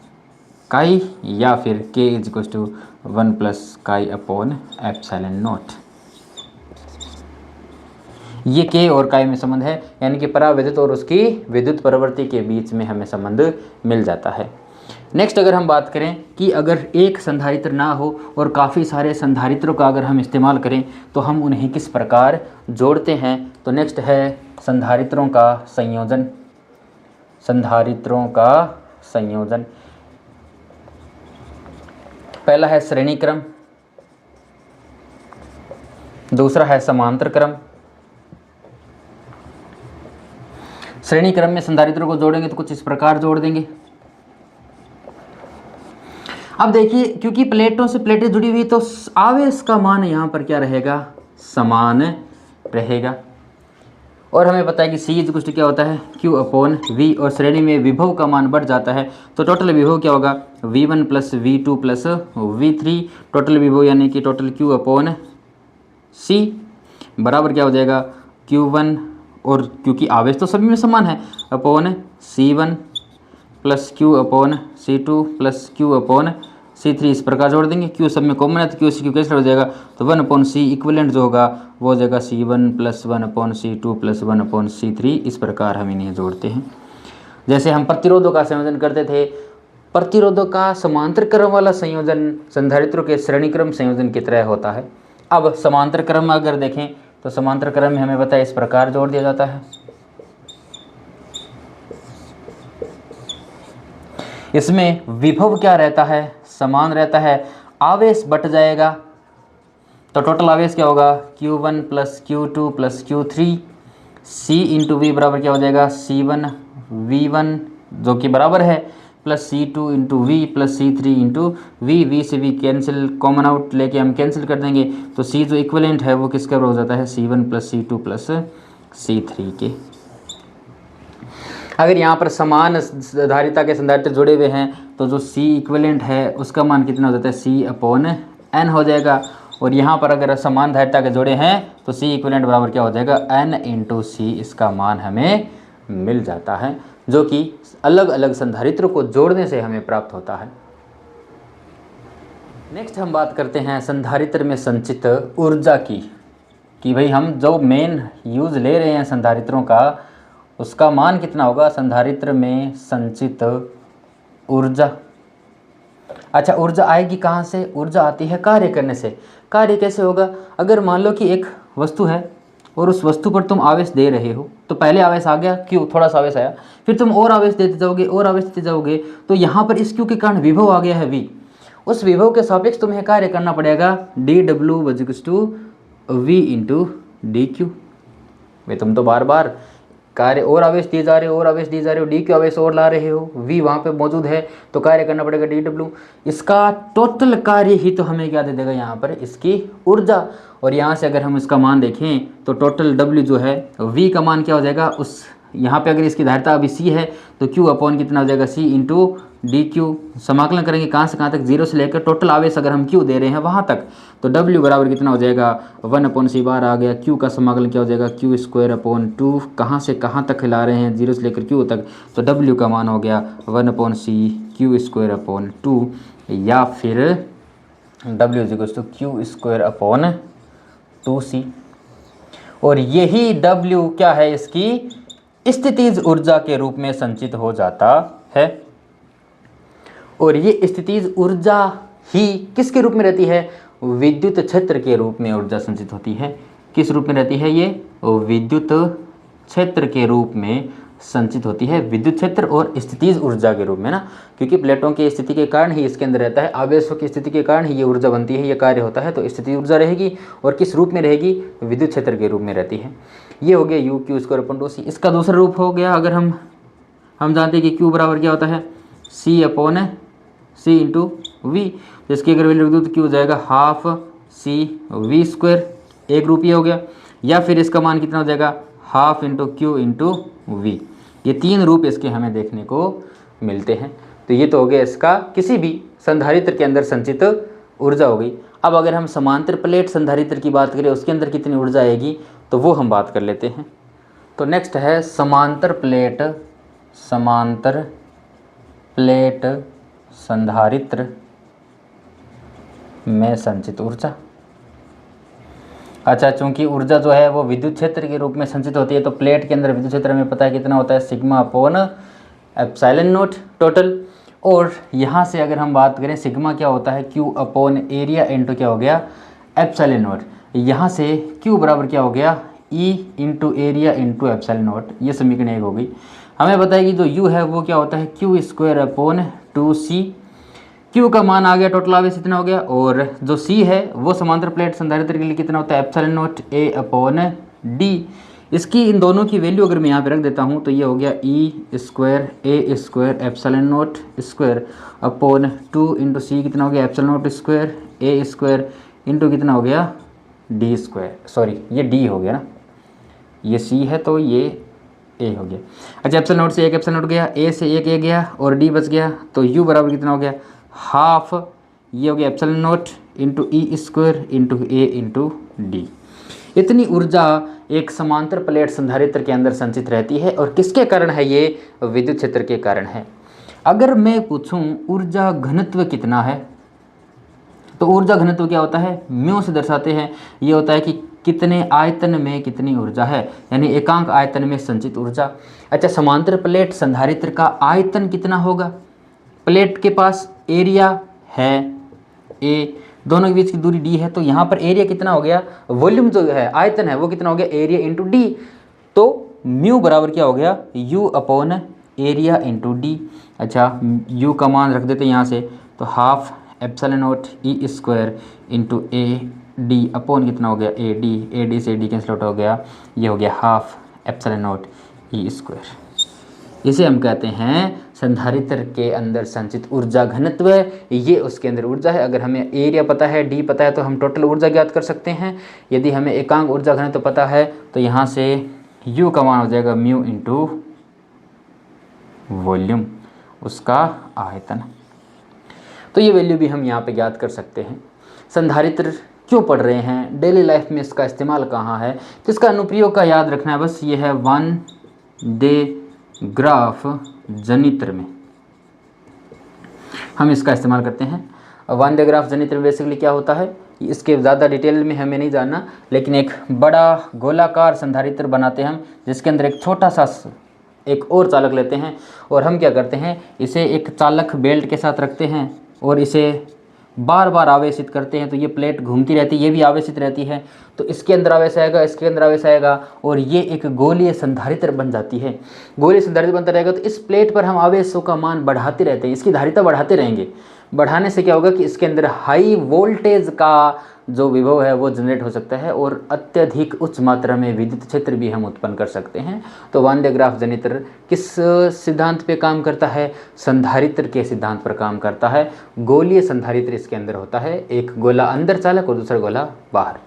काई, या फिर K equal to 1 plus chi upon epsilon naught. ये K और काई में संबंध है, यानी कि परावैद्युत और उसकी विद्युत परिवर्ती के बीच में हमें संबंध मिल जाता है। नेक्स्ट अगर हम बात करें कि अगर एक संधारित्र ना हो और काफ़ी सारे संधारित्रों का अगर हम इस्तेमाल करें तो हम उन्हें किस प्रकार जोड़ते हैं, तो नेक्स्ट है संधारित्रों का संयोजन। संधारित्रों का संयोजन, पहला है श्रेणी क्रम, दूसरा है समांतर क्रम। श्रेणी क्रम में संधारित्रों को जोड़ेंगे तो कुछ इस प्रकार जोड़ देंगे। अब देखिए, क्योंकि प्लेटों से प्लेटें जुड़ी हुई तो आवेश का मान यहाँ पर क्या रहेगा, समान रहेगा। और हमें पता है कि C इक्वल टू क्या होता है, Q अपॉन V, और श्रेणी में विभव का मान बढ़ जाता है तो टोटल विभव क्या होगा, V1 plus V2 plus V3, total विभव यानी कि टोटल Q अपॉन C बराबर क्या हो जाएगा, Q1, और क्योंकि आवेश तो सभी में समान है, upon C1 plus Q upon C2 plus Q upon C3, इस प्रकार जोड़ देंगे। Q सब में कॉमन है तो Q से Q कैंसिल हो जाएगा, तो 1 अपॉन C इक्विवेलेंट जो होगा वो हो जाएगा C1 plus 1 upon C2 plus 1 upon C3। इस प्रकार हम इन्हें जोड़ते हैं। जैसे हम प्रतिरोधों का संयोजन करते थे, प्रतिरोधों का समांतर क्रम वाला संयोजन संधारित्रों के श्रेणी क्रम संयोजन की तरह होता है। अब समांतर क्रम में अगर देखें तो समांतर क्रम में हमें पता है इस प्रकार जोड़ दिया जाता है। इसमें विभव क्या रहता है, समान रहता है, आवेश बट जाएगा तो टोटल आवेश क्या होगा, Q1 plus Q2 plus Q3, C into V बराबर क्या हो जाएगा, C1 V1 जो कि बराबर है plus C2 into V plus C3 into V से V कैंसिल, कॉमन आउट लेके हम कैंसिल कर देंगे तो C जो इक्विवेलेंट है वो किसका हो जाता है, C1 plus C2 plus C3 के। अगर यहाँ पर समान धारिता के संधारित्र जुड़े हुए हैं तो जो C इक्विवेलेंट है उसका मान कितना हो जाता है, C/N हो जाएगा। और यहाँ पर अगर समान धारिता के जोड़े हैं तो C इक्विवेलेंट बराबर क्या हो जाएगा, N/C, इसका मान हमें मिल जाता है, जो कि अलग अलग संधारित्र को जोड़ने से हमें प्राप्त होता है। नेक्स्ट हम बात करते हैं संधारित्र में संचित ऊर्जा की, कि भाई हम जो मेन यूज़ ले रहे हैं संधारित्रों का, उसका मान कितना होगा संधारित्र में संचित ऊर्जा। अच्छा, ऊर्जा आएगी कहाँ से? ऊर्जा आती है कार्य करने से। कार्य कैसे होगा? अगर मान लो कि एक वस्तु है और उस वस्तु पर तुम आवेश दे रहे हो, तो पहले आवेश आ गया Q, थोड़ा सा आवेश आया, फिर तुम और आवेश देते जाओगे और आवेश देते जाओगे, तो यहाँ पर इस Q के कारण विभव आ गया है V। उस विभव के सापेक्ष तुम्हें कार्य करना पड़ेगा dW/V/dQ। भाई तुम तो बार बार कार्य और आवेश दिए जा रहे हो और आवेश दिए जा रहे हो, dQ आवेश और ला रहे हो, V वहाँ पे मौजूद है, तो कार्य करना पड़ेगा dW। इसका टोटल कार्य ही तो हमें क्या दे देगा यहाँ पर, इसकी ऊर्जा। और यहाँ से अगर हम इसका मान देखें तो टोटल W जो है, V का मान क्या हो जाएगा, उस यहाँ पे अगर इसकी धारिता अभी C है तो Q/ कितना हो जाएगा, C/dQ। समाकलन करेंगे कहाँ से कहाँ तक, 0 से लेकर टोटल आवेश अगर हम Q दे रहे हैं वहाँ तक, तो W बराबर कितना हो जाएगा, 1/C बार आ गया। Q का समाकलन क्या हो जाएगा, Q²/2। कहाँ से कहाँ तक हिला रहे हैं, 0 से लेकर Q तक, तो W का मान हो गया 1/C Q²/2, या फिर W=Q²/2C। और यही W क्या है, इसकी स्थितिज ऊर्जा के रूप में संचित हो जाता है। और ये स्थितिज ऊर्जा ही किसके रूप में रहती है, विद्युत क्षेत्र के रूप में ऊर्जा संचित होती है। किस रूप में रहती है ये, विद्युत क्षेत्र के रूप में संचित होती है, विद्युत क्षेत्र और स्थितिज ऊर्जा के रूप में ना, क्योंकि प्लेटों की स्थिति के कारण ही इसके अंदर रहता है, आवेशों की स्थिति के कारण ही ये ऊर्जा बनती है, ये कार्य होता है, तो स्थितिज ऊर्जा रहेगी। और किस रूप में रहेगी, विद्युत क्षेत्र के रूप में रहती है। ये हो गया UQ²/2C। इसका दूसरा रूप हो गया, अगर हम जानते हैं कि Q बराबर क्या होता है, C/C/V। तो इसकी अगर वैल्यू रख दूँ तो Q हो जाएगा 12CV², एक रूप ये हो गया। या फिर इसका मान कितना हो जाएगा, 12Q/V। ये 3 रूप इसके हमें देखने को मिलते हैं। तो ये तो हो गया इसका किसी भी संधारित्र के अंदर संचित ऊर्जा हो गई। अब अगर हम समांतर प्लेट संधारित्र की बात करें, उसके अंदर कितनी ऊर्जा आएगी, तो वो हम बात कर लेते हैं। तो नेक्स्ट है समांतर प्लेट संधारित्र में संचित ऊर्जा। अच्छा, चूंकि ऊर्जा जो है वो विद्युत क्षेत्र के रूप में संचित होती है, तो प्लेट के अंदर विद्युत क्षेत्र हमें पता है कितना होता है, σ/ε0 टोटल। और यहाँ से अगर हम बात करें, सिग्मा क्या होता है, Q/एरिया इंटू क्या हो गया, ε0। यहाँ से Q बराबर क्या हो गया, E/एरिया इंटू ε0। ये समीकरण 1 हो गई। हमें पता है कि जो U है वो क्या होता है, Q²/2C। Q का मान आ गया, टोटल आवेश इतना हो गया। और जो C है वो समांतर प्लेट संधारित्र के लिए कितना होता है, ε0A/d। इसकी इन दोनों की वैल्यू अगर मैं यहाँ पे रख देता हूँ तो ये हो गया E²A²ε0² इंटू C कितना हो गया, ε0²A² इंटू कितना हो गया, d²। सॉरी, ये d हो गया ना, ये C है तो ये A हो गया। अच्छा, ε0 से 1 ε0 गया, A से 1 A गया और d बच गया, तो U बराबर कितना हो गया, हाफ, ये हो गया ε0 into E² into A into d। इतनी ऊर्जा एक समांतर प्लेट संधारित्र के अंदर संचित रहती है। और किसके कारण है ये, विद्युत क्षेत्र के कारण है। अगर मैं पूछूं ऊर्जा घनत्व कितना है, तो ऊर्जा घनत्व क्या होता है, म्यू से दर्शाते हैं। ये होता है कि कितने आयतन में कितनी ऊर्जा है, यानी एकांक आयतन में संचित ऊर्जा। अच्छा, समांतर प्लेट संधारित्र का आयतन कितना होगा, प्लेट के पास एरिया है A, दोनों के बीच की दूरी d है, तो यहाँ पर एरिया कितना हो गया, वॉल्यूम जो है, आयतन है, वो कितना हो गया, एरिया इंटू d। तो म्यू बराबर क्या हो गया, U/एरिया इंटू d। अच्छा, U का मान रख देते हैं यहाँ से, तो half ε0 E² into AD upon कितना हो गया, AD से AD कैंसिल आउट हो गया, ये हो गया हाफ ε0 E²। इसे हम कहते हैं संधारित्र के अंदर संचित ऊर्जा घनत्व। ये उसके अंदर ऊर्जा है। अगर हमें एरिया पता है, डी पता है, तो हम टोटल ऊर्जा ज्ञात कर सकते हैं। यदि हमें एकांक ऊर्जा घनत्व पता है तो यहाँ से U का मान हो जाएगा म्यू इंटू वॉल्यूम, उसका आयतन। तो ये वैल्यू भी हम यहाँ पे ज्ञात कर सकते हैं। संधारित्र क्यों पढ़ रहे हैं, डेली लाइफ में इसका इस्तेमाल कहाँ है, तो इसका अनुप्रयोग का याद रखना है बस। ये है वन डे ग्राफ जनित्र में हम इसका इस्तेमाल करते हैं। वन डे ग्राफ जनित्र में बेसिकली क्या होता है, इसके ज़्यादा डिटेल में हमें नहीं जानना, लेकिन एक बड़ा गोलाकार संधारित्र बनाते हैं हम, जिसके अंदर एक छोटा सा एक और चालक लेते हैं, और हम क्या करते हैं, इसे एक चालक बेल्ट के साथ रखते हैं और इसे बार बार आवेशित करते हैं। तो ये प्लेट घूमती रहती है, ये भी आवेशित रहती है, तो इसके अंदर आवेश आएगा, इसके अंदर आवेश आएगा, और ये एक गोलीय संधारित्र बन जाती है। गोलीय संधारित्र बनता रहेगा, तो इस प्लेट पर हम आवेशों का मान बढ़ाते रहते हैं, इसकी धारिता बढ़ाते रहेंगे। बढ़ाने से क्या होगा कि इसके अंदर हाई वोल्टेज का जो विभव है वो जनरेट हो सकता है, और अत्यधिक उच्च मात्रा में विद्युत क्षेत्र भी हम उत्पन्न कर सकते हैं। तो वन डे ग्राफ जनित्र किस सिद्धांत पे काम करता है, संधारित्र के सिद्धांत पर काम करता है। गोलीय संधारित्र इसके अंदर होता है, एक गोला अंदर चालक और दूसरा गोला बाहर।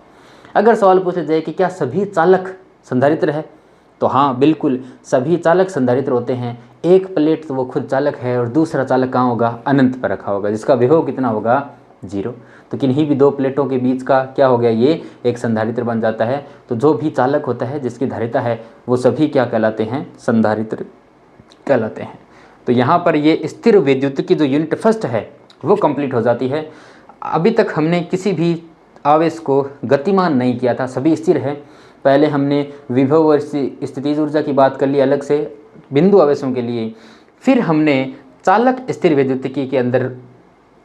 अगर सवाल पूछा जाए कि क्या सभी चालक संधारित्र है, तो हाँ बिल्कुल, सभी चालक संधारित्र होते हैं। एक प्लेट तो वो खुद चालक है और दूसरा चालक कहाँ होगा, अनंत पर रखा होगा, जिसका विभव कितना होगा, 0। तो किन्हीं भी दो प्लेटों के बीच का क्या हो गया, ये एक संधारित्र बन जाता है। तो जो भी चालक होता है जिसकी धारिता है वो सभी क्या कहलाते हैं, संधारित्र कहलाते हैं। तो यहाँ पर ये स्थिर विद्युत की जो यूनिट फर्स्ट है वो कंप्लीट हो जाती है। अभी तक हमने किसी भी आवेश को गतिमान नहीं किया था, सभी स्थिर है। पहले हमने विभव और स्थितिज ऊर्जा की बात कर ली अलग से बिंदु आवेशों के लिए, फिर हमने चालक स्थिर विद्युतिकी के अंदर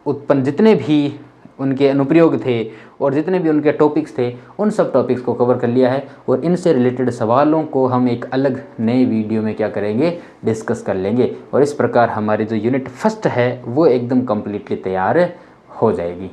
उत्पन्न जितने भी उनके अनुप्रयोग थे और जितने भी उनके टॉपिक्स थे, उन सब टॉपिक्स को कवर कर लिया है, और इनसे रिलेटेड सवालों को हम एक अलग नए वीडियो में क्या करेंगे, डिस्कस कर लेंगे। और इस प्रकार हमारी जो यूनिट फर्स्ट है वो एकदम कम्प्लीटली तैयार हो जाएगी।